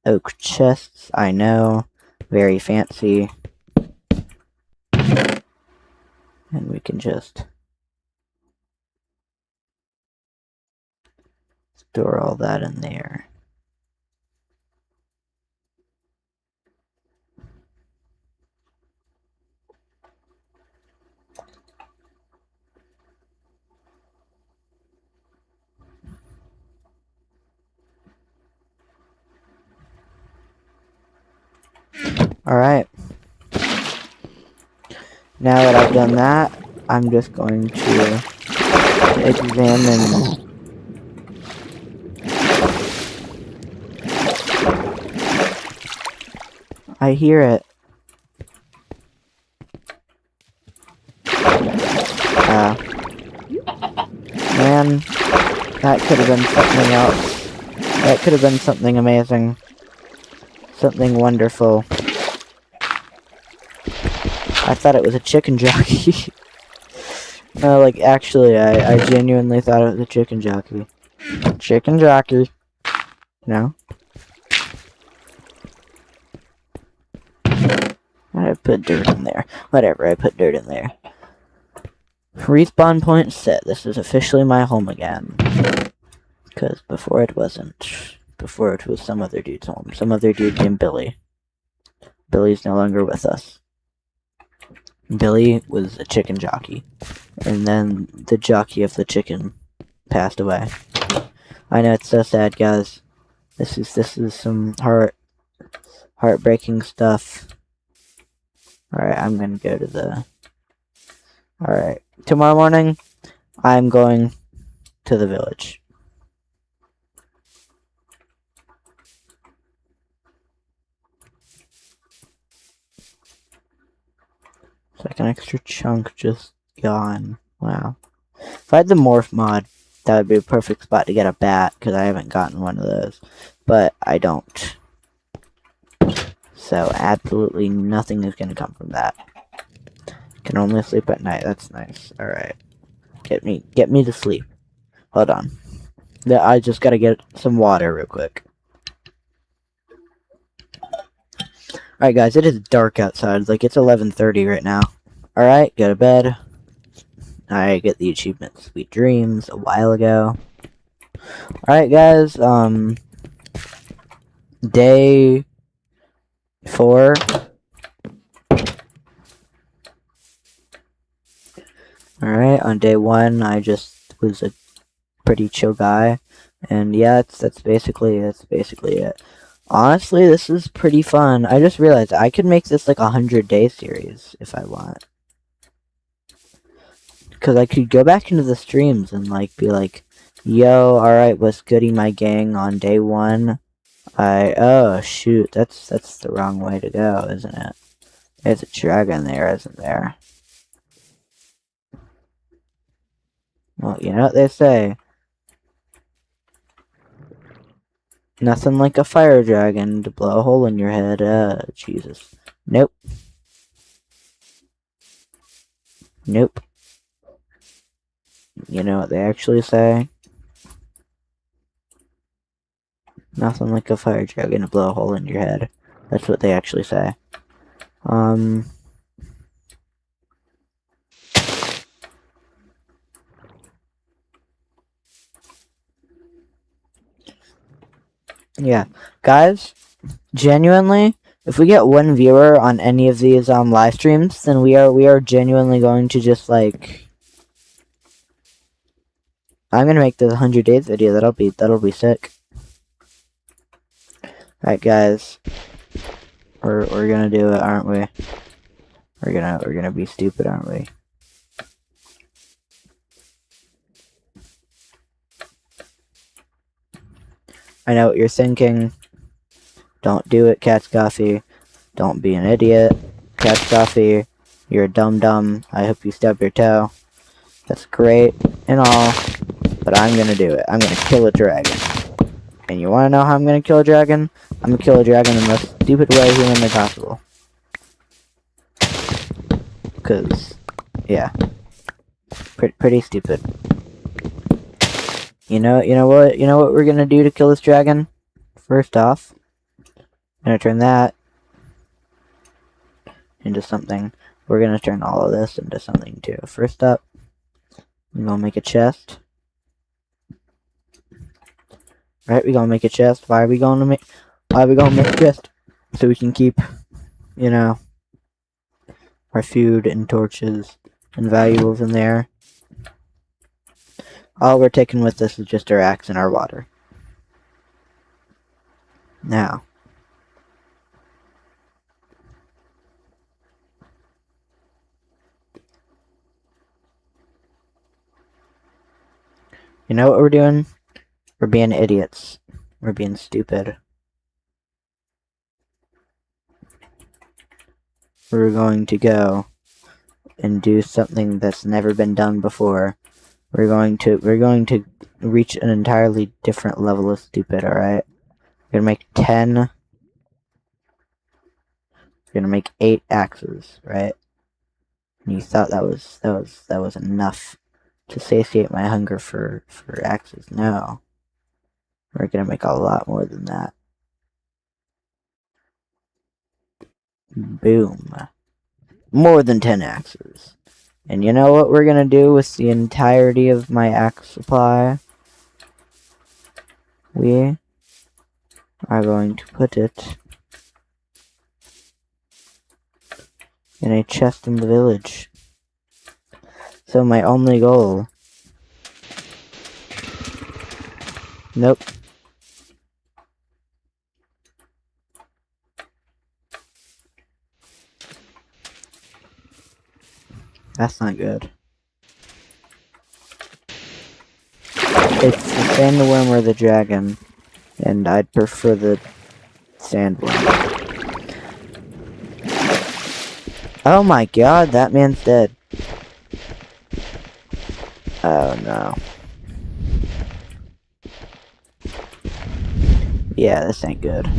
Oak chests, I know. Very fancy. And we can just store all that in there. Alright. Now that I've done that, I'm just going to examine. I hear it. Man, that could have been something else. That could have been something amazing. Something wonderful. I thought it was a chicken jockey. No, like, actually, I genuinely thought it was a chicken jockey. Chicken jockey. No? I put dirt in there. Whatever, I put dirt in there. Respawn point set. This is officially my home again. Because before it wasn't. Before it was some other dude's home. Some other dude named Billy. Billy's no longer with us. Billy was a chicken jockey. And then the jockey of the chicken passed away. I know, it's so sad, guys. This is some heartbreaking stuff. Alright, I'm gonna go to the... Alright, tomorrow morning, I'm going to the village. It's like an extra chunk just gone. Wow. If I had the morph mod, that would be a perfect spot to get a bat, because I haven't gotten one of those. But I don't. So absolutely nothing is going to come from that. Can only sleep at night. That's nice. Alright. Get me to sleep. Hold on. I just gotta get some water real quick. Alright guys, it is dark outside. Like, it's 11:30 right now. Alright, go to bed. I get the achievement Sweet Dreams a while ago. Alright guys, day 4. Alright, on day 1, I just was a pretty chill guy. And yeah, that's basically it. Honestly, this is pretty fun. I just realized I could make this like a 100-day series if I want. Because I could go back into the streams and, like, be like, yo, alright, what's goody, my gang, on day 1? Oh, shoot, that's the wrong way to go, isn't it? There's a dragon there, isn't there? Well, you know what they say. Nothing like a fire dragon to blow a hole in your head. Jesus. Nope. Nope. You know what they actually say? Nothing like a fire dragon to blow a hole in your head. That's what they actually say. Yeah. Guys, genuinely, if we get 1 viewer on any of these live streams, then we are genuinely going to just, like, I'm gonna make this 100 days video. That'll be sick. Alright, guys. We're gonna do it, aren't we? We're gonna be stupid, aren't we? I know what you're thinking. Don't do it, Cat's Coffee. Don't be an idiot. Cat's Coffee, you're a dum-dum. I hope you stub your toe. That's great and all, but I'm gonna do it. I'm gonna kill a dragon. And you wanna know how I'm gonna kill a dragon? I'm gonna kill a dragon in the most stupid way humanly possible. Cause, yeah. Pretty stupid. You know what we're gonna do to kill this dragon? First off, I'm gonna turn that into something. We're gonna turn all of this into something too. First up, we're gonna make a chest. Right, we're gonna make a chest. Why are we gonna make a chest? So we can keep, you know, our food and torches and valuables in there. All we're taking with us is just our axe and our water. Now, you know what we're doing? We're being idiots. We're being stupid. We're going to go and do something that's never been done before. We're going to reach an entirely different level of stupid, alright? We're gonna make 10. We're gonna make 8 axes, right? And you thought that was enough to satiate my hunger for axes. No. We're gonna make a lot more than that. Boom. More than 10 axes. And you know what we're gonna do with the entirety of my axe supply? We are going to put it in a chest in the village. So my only goal... Nope. That's not good. It's the sandworm or the dragon, and I'd prefer the sandworm. Oh my god, that man's dead. Oh no. Yeah, this ain't good.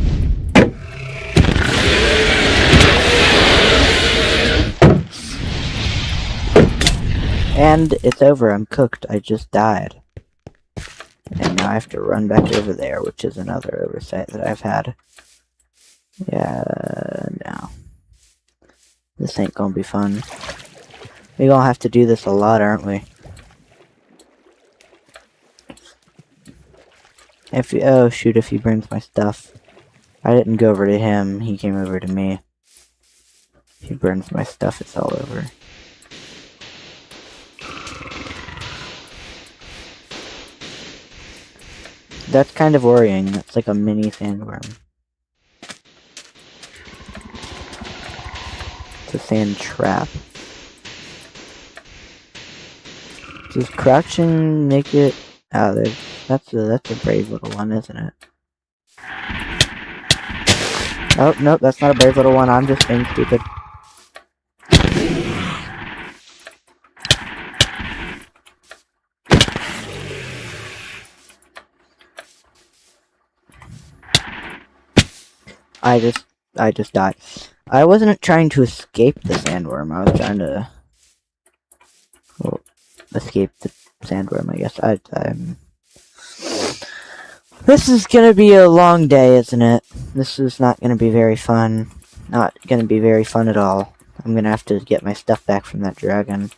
And it's over, I'm cooked, I just died. And now I have to run back over there, which is another oversight that I've had. Yeah, no. This ain't gonna be fun. We're gonna have to do this a lot, aren't we? Oh shoot, if he brings my stuff. I didn't go over to him, he came over to me. If he burns my stuff, it's all over. That's kind of worrying. That's like a mini sandworm. It's a sand trap. Does crouching make it? Oh, that's a brave little one, isn't it? Oh, nope, that's not a brave little one. I'm just being stupid. I just died. I wasn't trying to escape the sandworm. I was trying to, well, escape the sandworm, I guess. I'm... This is gonna be a long day, isn't it? This is not gonna be very fun. Not gonna be very fun at all. I'm gonna have to get my stuff back from that dragon.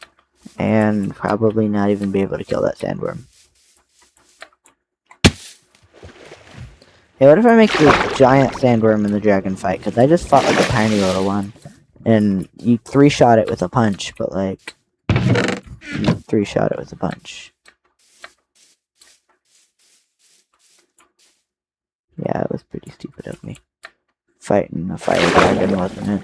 And probably not even be able to kill that sandworm. Hey, what if I make the giant sandworm in the dragon fight? Because I just fought like a tiny little one. And you 3-shot it with a punch, but like... You 3-shot it with a punch. Yeah, it was pretty stupid of me. Fighting a fire dragon, wasn't it?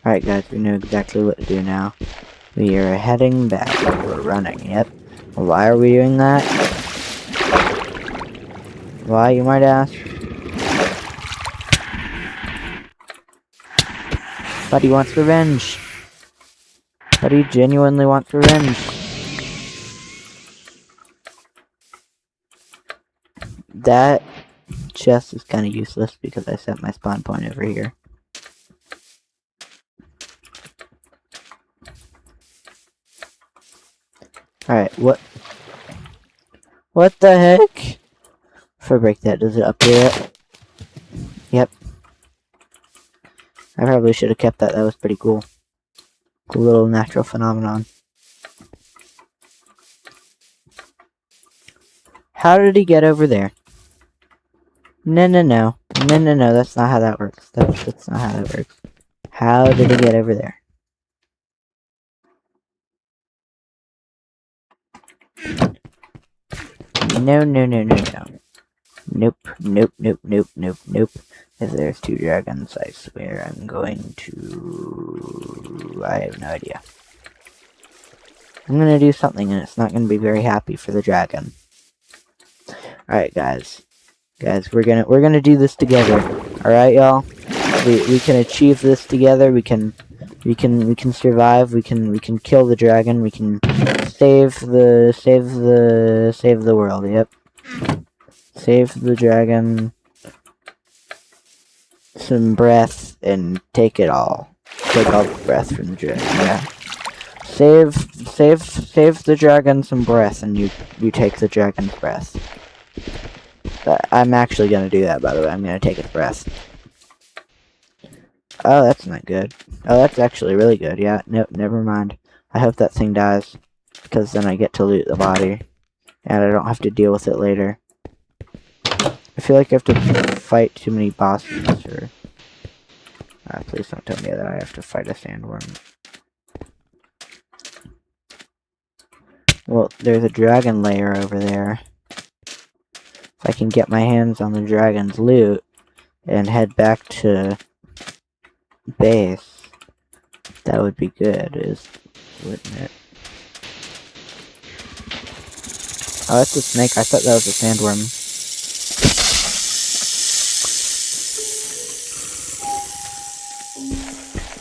Alright guys, we know exactly what to do now. We are heading back. We're running, yep. Why are we doing that? Why, you might ask? Buddy wants revenge. Buddy genuinely wants revenge. That chest is kind of useless because I set my spawn point over here. Alright, what the heck? If I break that, does it upgrade it? Yep. I probably should have kept that, that was pretty cool. Cool little natural phenomenon. How did he get over there? No, that's not how that works. That's not how that works. How did he get over there? No. Nope. If there's 2 dragons, I swear I'm going to... I have no idea. I'm gonna do something and it's not gonna be very happy for the dragon. Alright, guys. Guys, we're gonna do this together. Alright, y'all? We can achieve this together. We can survive. We can kill the dragon. We can save the world. Yep. Save the dragon some breath and take it all. Take all the breath from the dragon. Yeah. Save the dragon some breath and you take the dragon's breath. I'm actually gonna do that, by the way. I'm gonna take its breath. Oh, that's not good. Oh, that's actually really good. Yeah, nope, never mind. I hope that thing dies, because then I get to loot the body, and I don't have to deal with it later. I feel like I have to fight too many bosses, or... please don't tell me that I have to fight a sandworm. Well, there's a dragon lair over there. If I can get my hands on the dragon's loot, and head back to base, that would be good, wouldn't it? Oh, that's a snake. I thought that was a sandworm.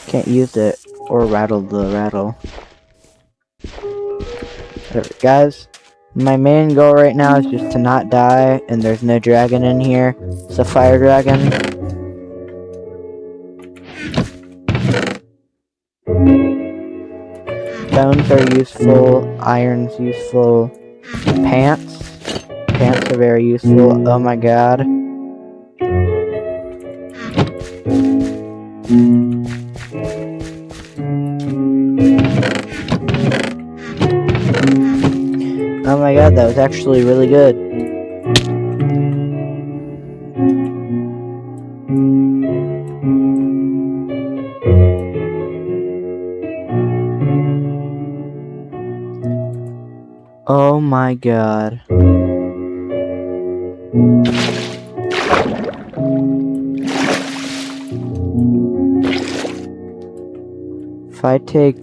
Can't use it or rattle the rattle. Whatever. Guys, my main goal right now is just to not die, and there's no dragon in here. It's a fire dragon. Stones are useful, iron's useful, pants are very useful. Oh my god. Oh my god, that was actually really good. Oh my god. if I take...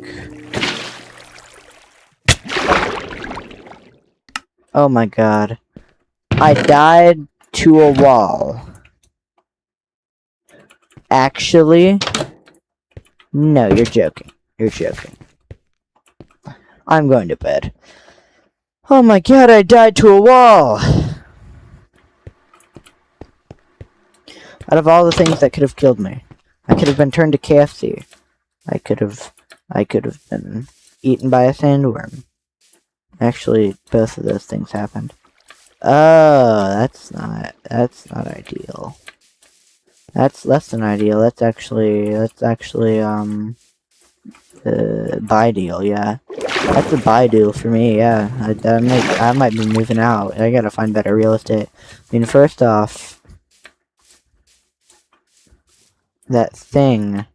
Oh my god. I died to a wall. Actually... No, you're joking. You're joking. I'm going to bed. Oh my god, I died to a wall! Out of all the things that could have killed me. I could have been turned to KFC. I could have been eaten by a sandworm. Actually, both of those things happened. Oh, that's not ideal. That's less than ideal. That's actually, bi-deal, yeah. That's a bi-deal for me, yeah. I might be moving out. I gotta find better real estate. I mean, first off, that thing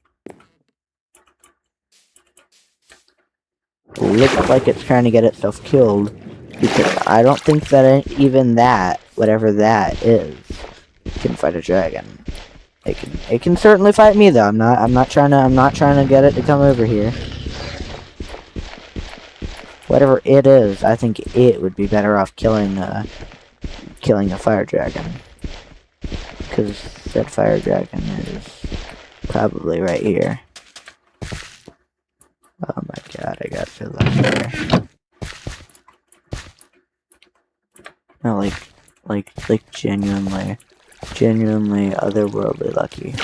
looks like it's trying to get itself killed, because I don't think that even that, whatever that is, can fight a dragon. It can certainly fight me though. I'm not trying to get it to come over here. Whatever it is, I think it would be better off killing a fire dragon. Because that fire dragon is probably right here. Oh my god, I got so lucky. No, like genuinely otherworldly lucky.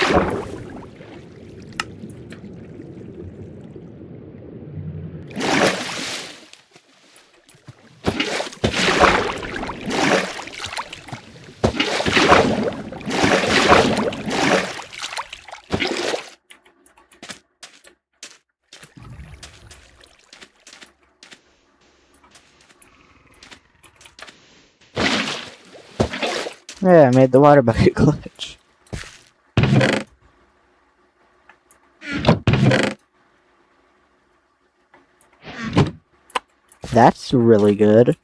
Yeah, I made the water bucket glitch. That's really good.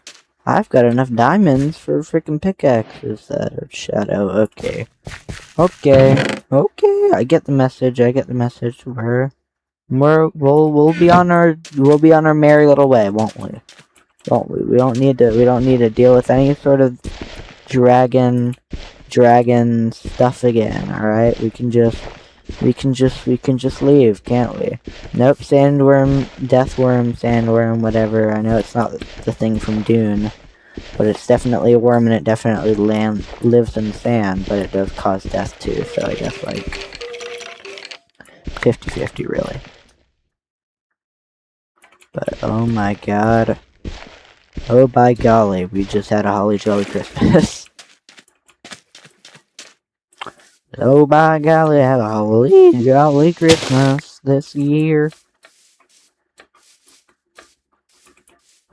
I've got enough diamonds for freaking pickaxes that are shadow. Okay. Okay, I get the message. We'll be on our merry little way, won't we? We don't need to deal with any sort of dragon stuff again, alright? We can just leave, can't we? Nope, sandworm, deathworm, sandworm, whatever. I know it's not the thing from Dune, but it's definitely a worm and it definitely lives in sand, but it does cause death too, so I guess like 50-50 really. But oh my god. Oh by golly, we just had a holly jolly Christmas. Oh by golly, have a holly jolly Christmas this year.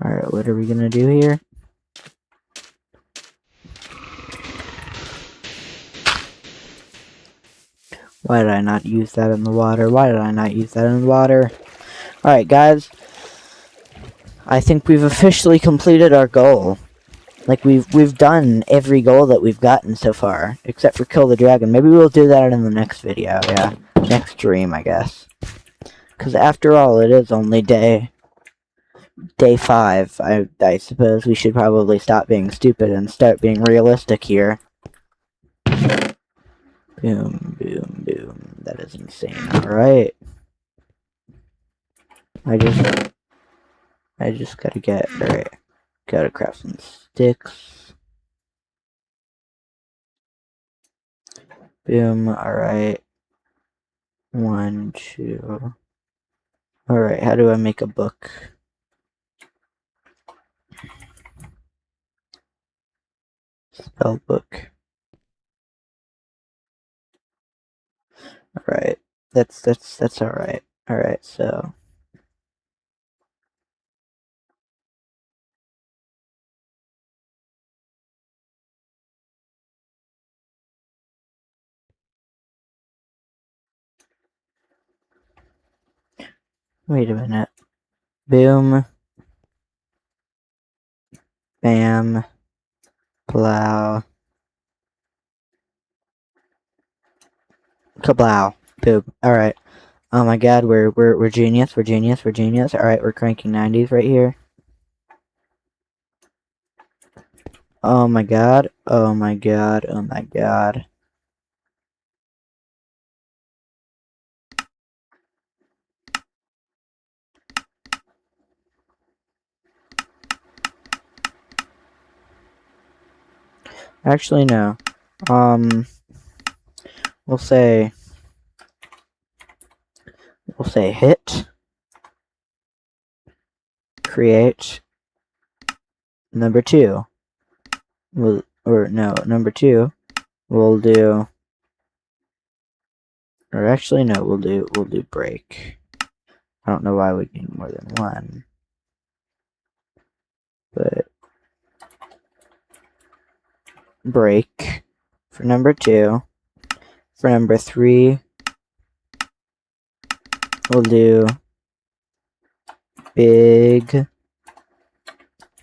Alright, what are we gonna do here? Why did I not use that in the water? Alright, guys. I think we've officially completed our goal. Like, we've done every goal that we've gotten so far, except for kill the dragon. Maybe we'll do that in the next video, yeah. Next stream, I guess. Because after all, it is only day 5. I suppose we should probably stop being stupid and start being realistic here. Boom, boom, boom. That is insane. Alright. I just gotta get... Alright. Gotta craft some sticks. Boom, alright. 1, 2... Alright, how do I make a book? Spell book. Alright. That's alright. Alright, so... Wait a minute. Boom. Bam. Plow. Kablow. Boom. Alright. Oh my god, we're genius, we're genius, we're genius. Alright, we're cranking 90s right here. Oh my god, oh my god, oh my god. Actually, no. We'll say hit, create, number 2. Number 2, we'll do, or actually no, we'll do break. I don't know why we need more than one, but break for number 2. For number 3, we'll do big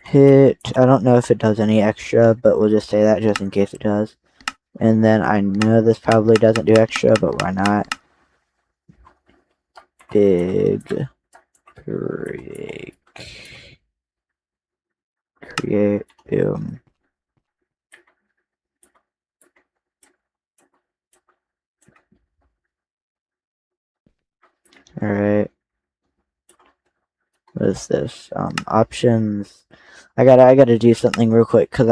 hit. I don't know if it does any extra, but we'll just say that just in case it does. And then I know this probably doesn't do extra, but why not? Big break. Create, boom. Alright. What is this? Options. I gotta do something real quick, cause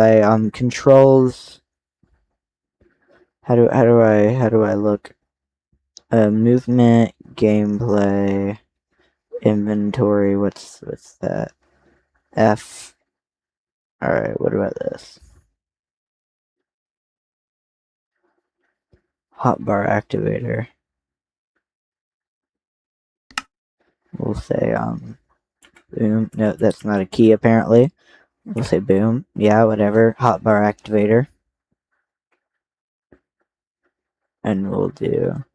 controls. How do I look? Movement, gameplay, inventory. What's that? F. Alright, what about this? Hotbar activator. We'll say, boom. No, that's not a key apparently. We'll say boom. Yeah, whatever. Hotbar activator. And we'll do,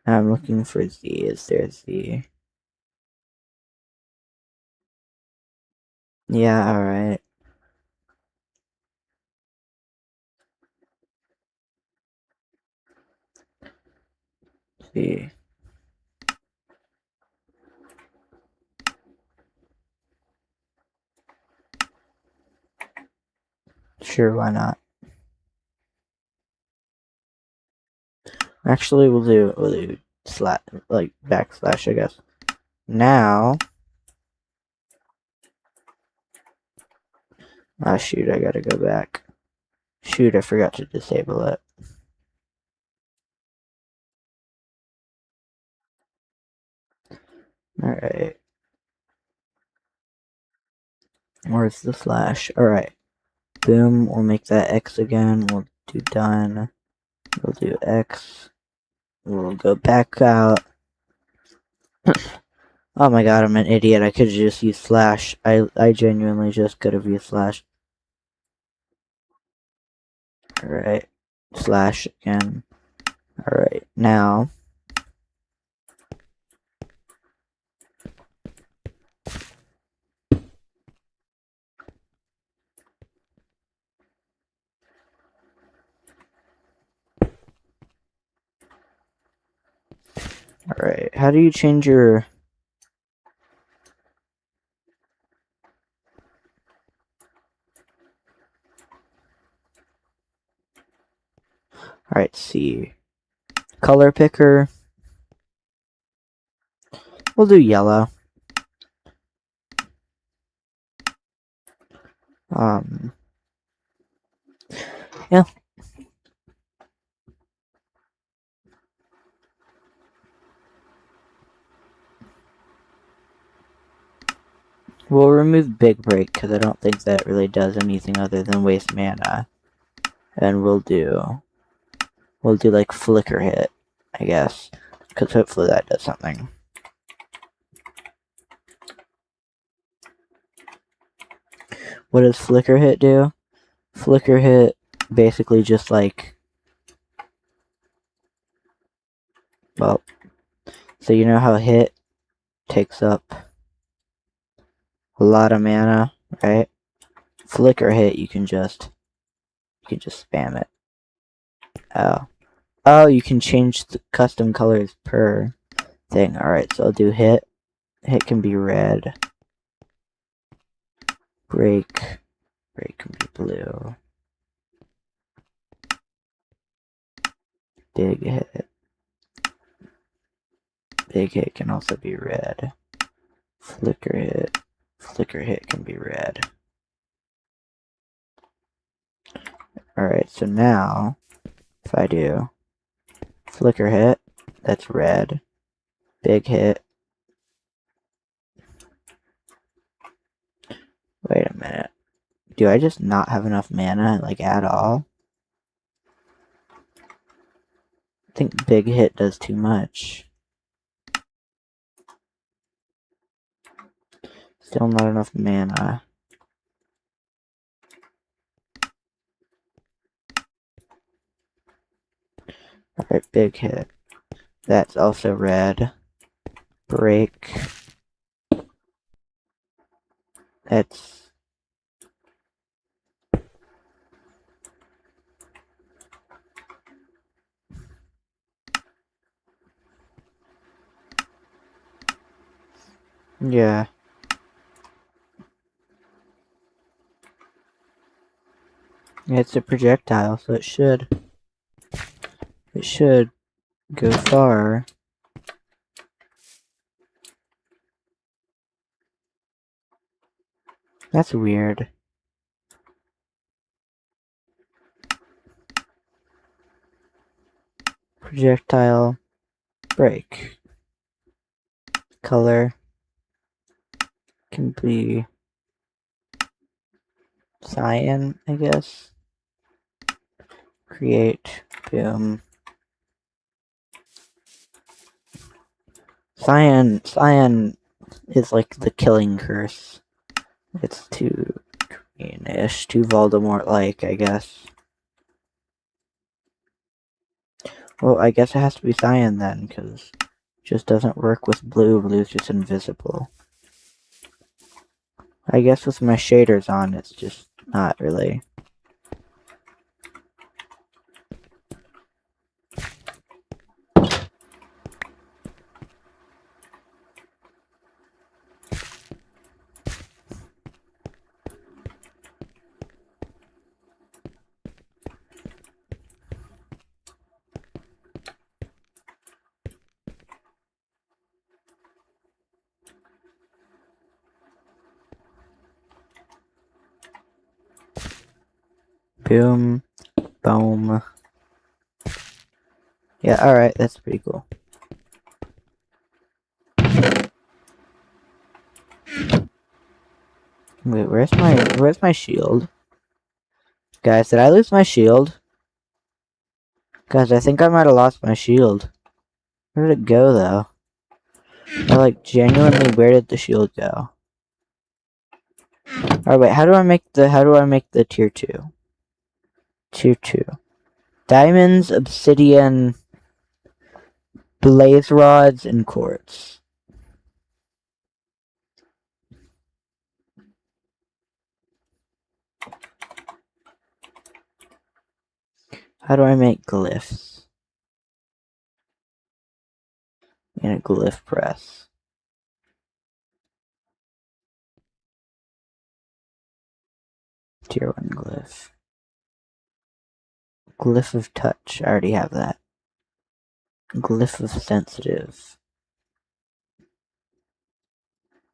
I'm looking for Z. Is there Z? Yeah, alright. Z. Sure, why not? Actually, we'll do slash, like backslash, I guess. Now, ah, shoot, I gotta go back. Shoot, I forgot to disable it. Alright. Where's the slash? Alright. Boom, we'll make that X again. We'll do done. We'll do X. We'll go back out. Oh my god, I'm an idiot. I could have just used slash. I genuinely just could have used slash. Alright. Slash again. Alright, now. Alright, how do you change your... Alright, see. Color picker. We'll do yellow. Yeah. We'll remove big break because I don't think that really does anything other than waste mana. And we'll do like flicker hit, I guess, because hopefully that does something. What does flicker hit do? Flicker hit basically just like, well, so you know how hit takes up a lot of mana, right? Flicker hit, you can just spam it. Oh, you can change the custom colors per thing. Alright, so I'll do hit. Hit can be red. Break can be blue. Big hit. Big hit can also be red. Flicker hit can be red. Alright, so now, if I do flicker hit, that's red. Big hit. Wait a minute. Do I just not have enough mana, like, at all? I think big hit does too much. Still not enough mana. Alright, big hit. That's also red. Break. That's... yeah. It's a projectile, so it should go far. That's weird. Projectile. Break. Color can be cyan, I guess. Create. Boom. Cyan is like the killing curse. It's too greenish, too Voldemort-like, I guess. Well, I guess it has to be cyan then, because it just doesn't work with blue. Blue's just invisible. I guess with my shaders on, it's just not really. Boom. Boom. Yeah, alright, that's pretty cool. Wait, where's my shield? Guys, did I lose my shield? Guys, I think I might have lost my shield. Where did it go, though? Or, like, genuinely, where did the shield go? Alright, wait, how do I make the tier 2? Tier 2. Diamonds, obsidian, blaze rods, and quartz. How do I make glyphs? In a glyph press. Tier 1 glyph. Glyph of touch. I already have that. Glyph of sensitive.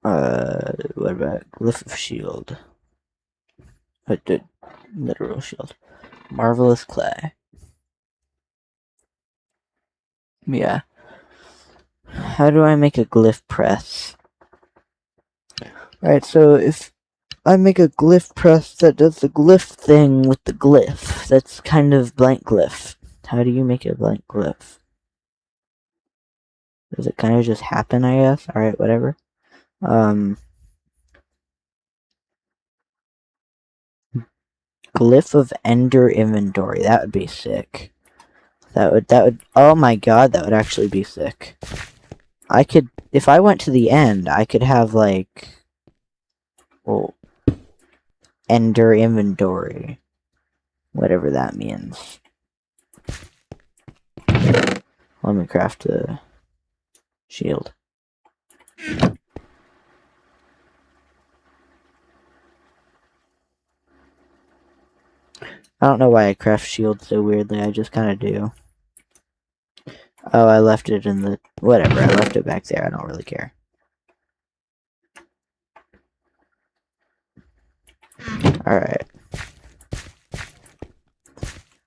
What about glyph of shield? The literal shield. Marvelous clay. Yeah. How do I make a glyph press? Alright, so if I make a glyph press that does the glyph thing with the glyph, that's kind of blank glyph. How do you make a blank glyph? Does it kind of just happen, I guess? Alright, whatever. Glyph of Ender Inventory. That would be sick. That would, oh my god, that would actually be sick. I could, if I went to the end, I could have, like, well, Ender Inventory. Whatever that means. Let me craft a Shield. I don't know why I craft shield so weirdly, I just kind of do. Oh, I left it in the... Whatever, I left it back there, I don't really care. Alright.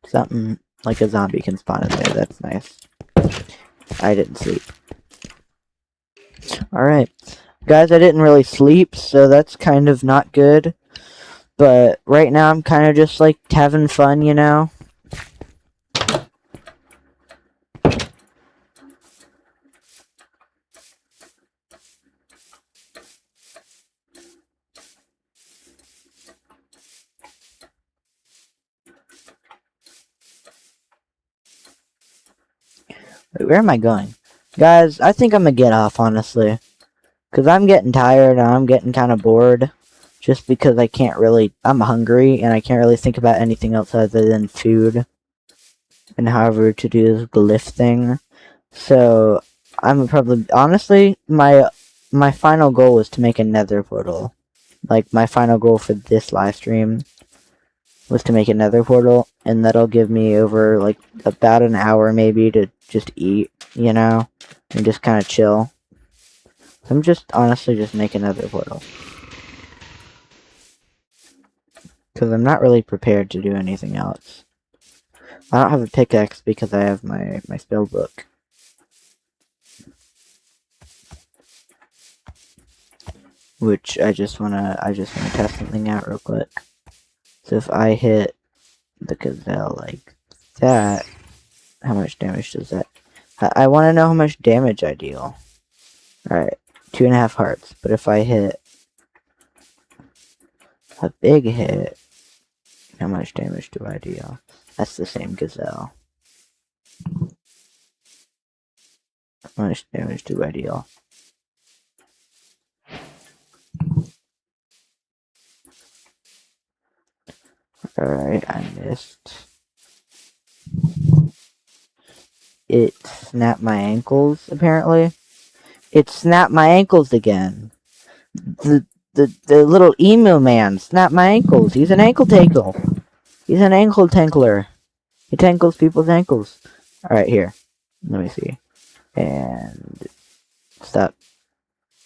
Something like a zombie can spawn in there, that's nice. I didn't sleep. Alright. Guys, I didn't really sleep, so that's kind of not good. But right now I'm kind of just like having fun, you know? Wait, where am I going? Guys, I think I'm gonna get off, honestly. Because I'm getting tired and I'm getting kind of bored. Just because I can't really... I'm hungry and I can't really think about anything else other than food. And however to do this glyph thing. So, I'm probably... Honestly, my final goal was to make a nether portal. Like, my final goal for this live stream was to make a nether portal. And that'll give me over, like, about an hour maybe to just eat, you know? And just kind of chill. I'm just honestly just making another portal. Because I'm not really prepared to do anything else. I don't have a pickaxe because I have my spell book. Which I just wanna test something out real quick. So if I hit the gazelle like that, how much damage does that? I wanna know how much damage I deal. Alright, 2.5 hearts. But if I hit a big hit, how much damage do I deal? That's the same gazelle. How much damage do I deal? Alright, I missed. It snapped my ankles, apparently. It snapped my ankles again. The little emu man snapped my ankles. He's an ankle tankle. He's an ankle tankler. He tankles people's ankles. Alright, here. Let me see. And stop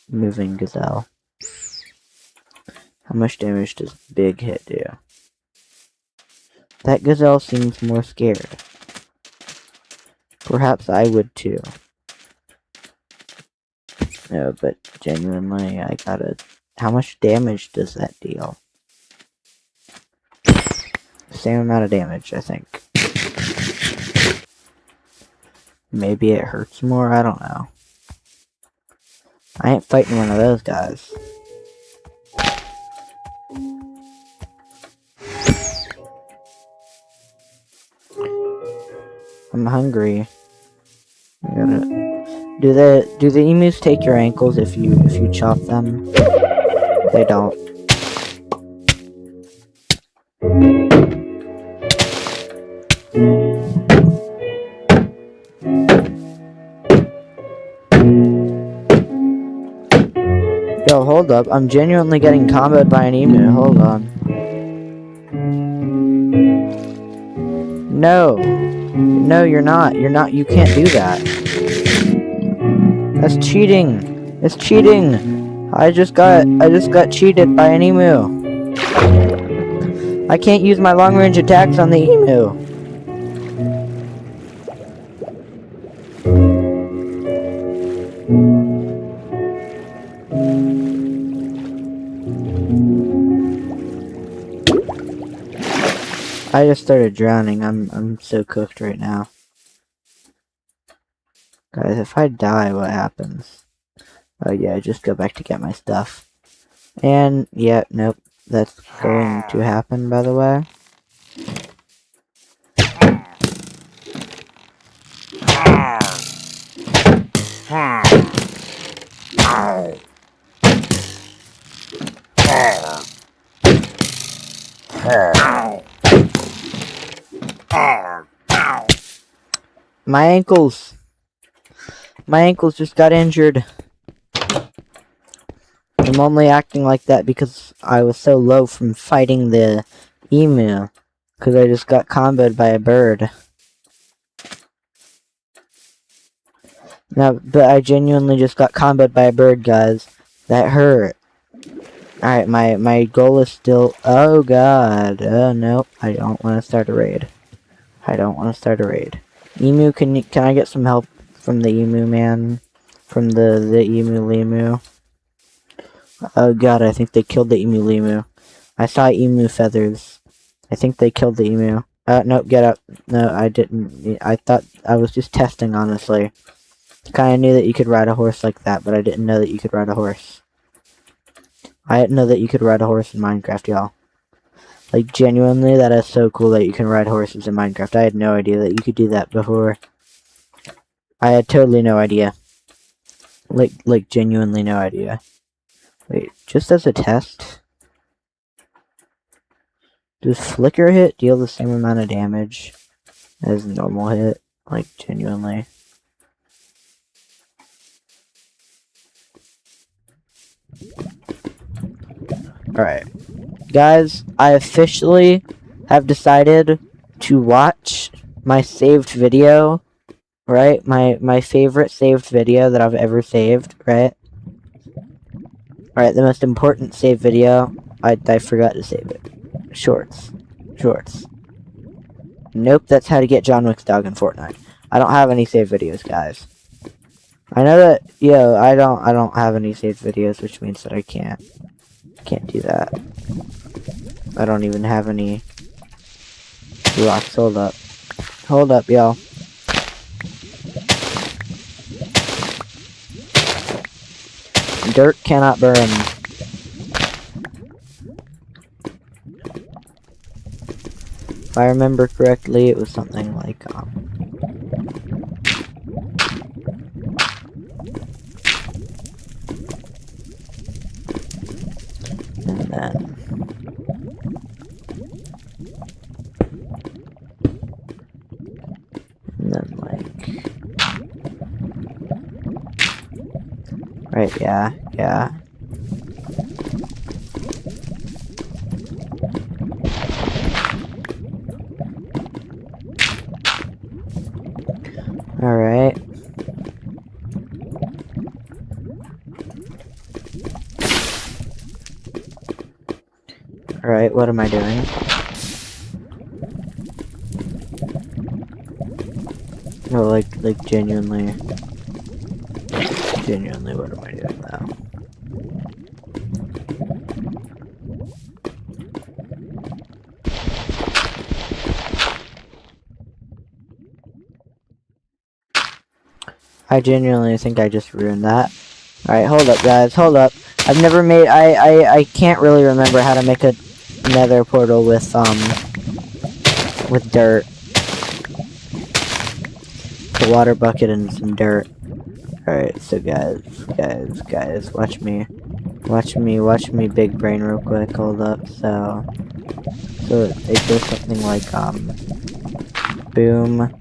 moving, gazelle. How much damage does big hit do? That gazelle seems more scared. Perhaps I would too. No, but genuinely, I gotta... How much damage does that deal? Same amount of damage, I think. Maybe it hurts more, I don't know. I ain't fighting one of those guys. I'm hungry. I gotta... Do the emus take your ankles if you chop them? They don't. Yo, hold up. I'm genuinely getting comboed by an emu. Hold on. No. No, you're not. You're not. You can't do that. That's cheating. It's cheating. I just got cheated by an emu. I can't use my long range attacks on the emu. I just started drowning. I'm so cooked right now. Guys, if I die, what happens? Oh yeah, just go back to get my stuff. And, yeah, nope. That's going to happen, by the way. My ankles! My ankles just got injured. I'm only acting like that because I was so low from fighting the emu. Because I just got comboed by a bird. No, but I genuinely just got comboed by a bird, guys. That hurt. Alright, my goal is still... Oh, God. Oh, no. I don't want to start a raid. I don't want to start a raid. Emu, can I get some help from the emu, man? From the emu lemu? Oh, God, I think they killed the emu lemu. I saw emu feathers. I think they killed the emu. No, get up. No, I didn't. I thought I was just testing, honestly. Kinda knew that you could ride a horse like that, but I didn't know that you could ride a horse. I didn't know that you could ride a horse in Minecraft, y'all. Like, genuinely, that is so cool that you can ride horses in Minecraft. I had no idea that you could do that before. I had totally no idea. Like, genuinely no idea. Wait, just as a test? Does Flicker hit deal the same amount of damage as normal hit? Like, genuinely. Alright. Guys, I officially have decided to watch my saved video, right? My favorite saved video that I've ever saved, right? Alright, the most important saved video. I forgot to save it. Shorts. Nope, that's how to get John Wick's dog in Fortnite. I don't have any saved videos, guys. I know that, I don't have any saved videos, which means that I can't do that. I don't even have any blocks. Hold up, y'all. Dirt cannot burn. If I remember correctly, it was something like, and then like, right, yeah. Alright. Alright, what am I doing? No, like genuinely, what am I doing now? I genuinely think I just ruined that. Alright, hold up, guys, hold up. I've never made, I can't really remember how to make a nether portal with dirt. A water bucket and some dirt. Alright, so guys, watch me big brain real quick, hold up, so it does something like, boom.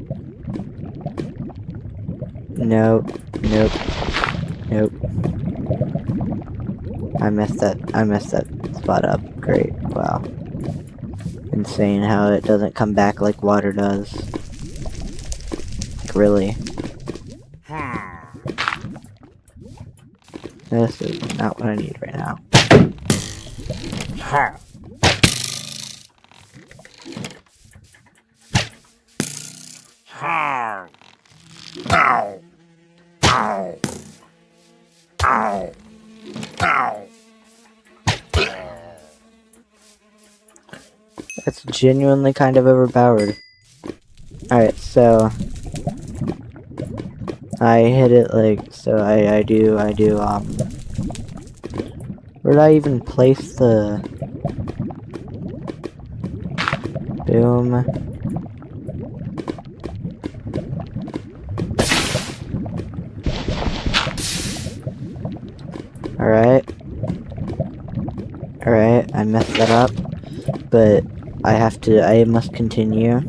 Nope. I messed that spot up. Great, wow. Insane how it doesn't come back like water does. Like, really. This is not what I need right now. That's genuinely kind of overpowered. Alright, so I hit it like, so I do, where did I even place the, boom. Alright, I messed that up, but I must continue.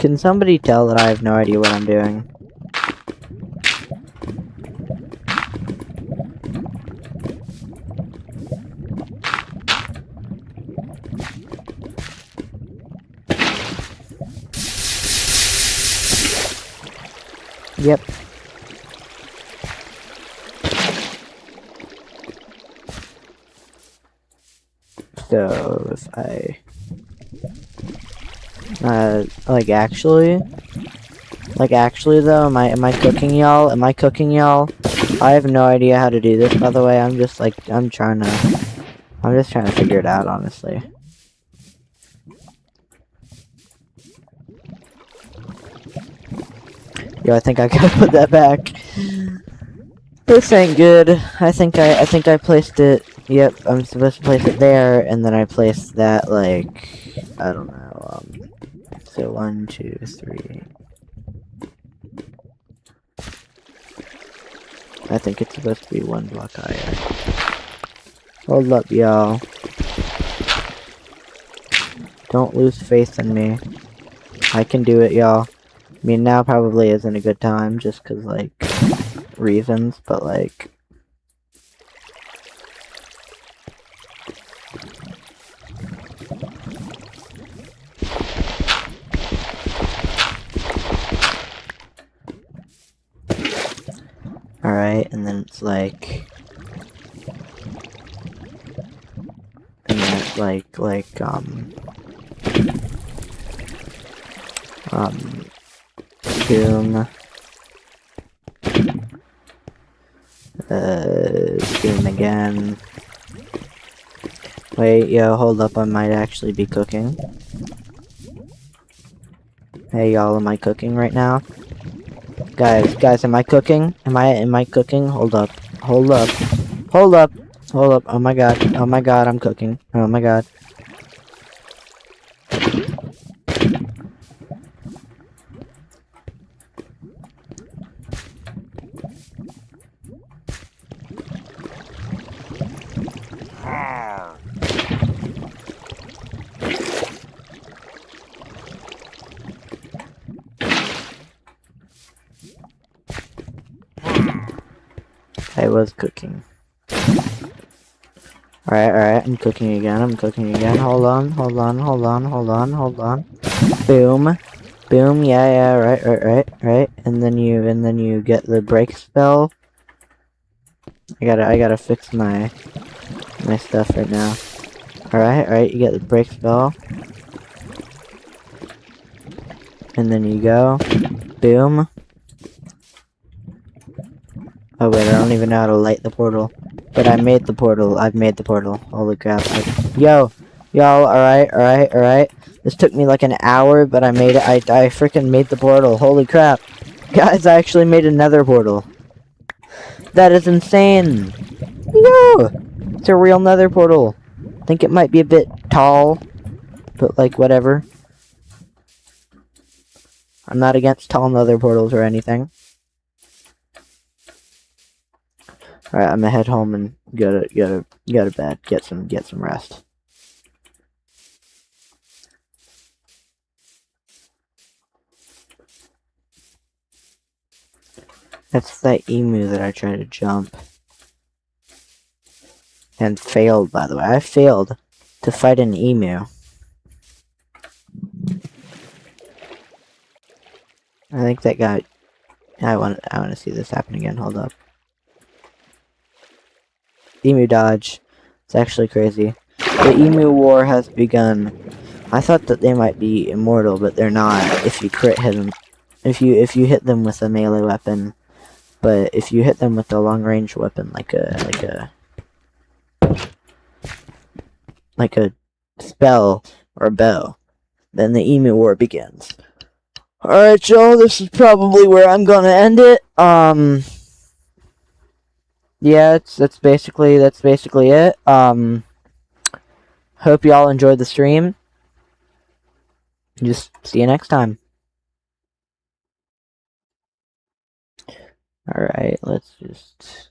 Can somebody tell that I have no idea what I'm doing? Yep. So, if I... Like, actually, though, am I cooking, y'all? Am I cooking, y'all? I have no idea how to do this, by the way. I'm just, like, I'm just trying to figure it out, honestly. Yo, I think I gotta put that back. This ain't good. I think I placed it. Yep, I'm supposed to place it there, and then I placed that, like, I don't know, so 1, 2, 3. I think it's supposed to be 1 block higher. Hold up, y'all. Don't lose faith in me. I can do it, y'all. I mean, now probably isn't a good time, just 'cause, like, reasons, but, like... Alright, and then it's like... And then it's like, boom. Boom again. Wait, yo, hold up, I might actually be cooking. Hey, y'all, am I cooking right now? Guys, am I cooking? Am I cooking? Hold up. Hold up. Hold up. Hold up. Oh my god, I'm cooking. Oh my god. I was cooking. Alright, I'm cooking again, Hold on. Boom. Boom, yeah, right. And then you get the break spell. I gotta fix my stuff right now. Alright, you get the break spell. And then you go. Boom. Oh wait, I don't even know how to light the portal. But I made the portal. I've made the portal. Holy crap. Yo! Y'all, alright. This took me like an hour, but I made it. I freaking made the portal. Holy crap. Guys, I actually made another portal. That is insane! Yo! It's a real nether portal. I think it might be a bit tall, but like, whatever. I'm not against tall nether portals or anything. Alright, I'm gonna head home and go to bed, get some rest. That's that emu that I tried to jump. And failed, by the way. I failed to fight an emu. I think that guy... I want to see this happen again. Hold up. Emu dodge. It's actually crazy. The emu war has begun. I thought that they might be immortal, but they're not. If you crit hit them, if you hit them with a melee weapon, but if you hit them with a long range weapon, like a spell or a bow, then the emu war begins. Alright, y'all, this is probably where I'm gonna end it. Yeah, that's basically it. Hope y'all enjoyed the stream. Just see you next time. Alright, let's just...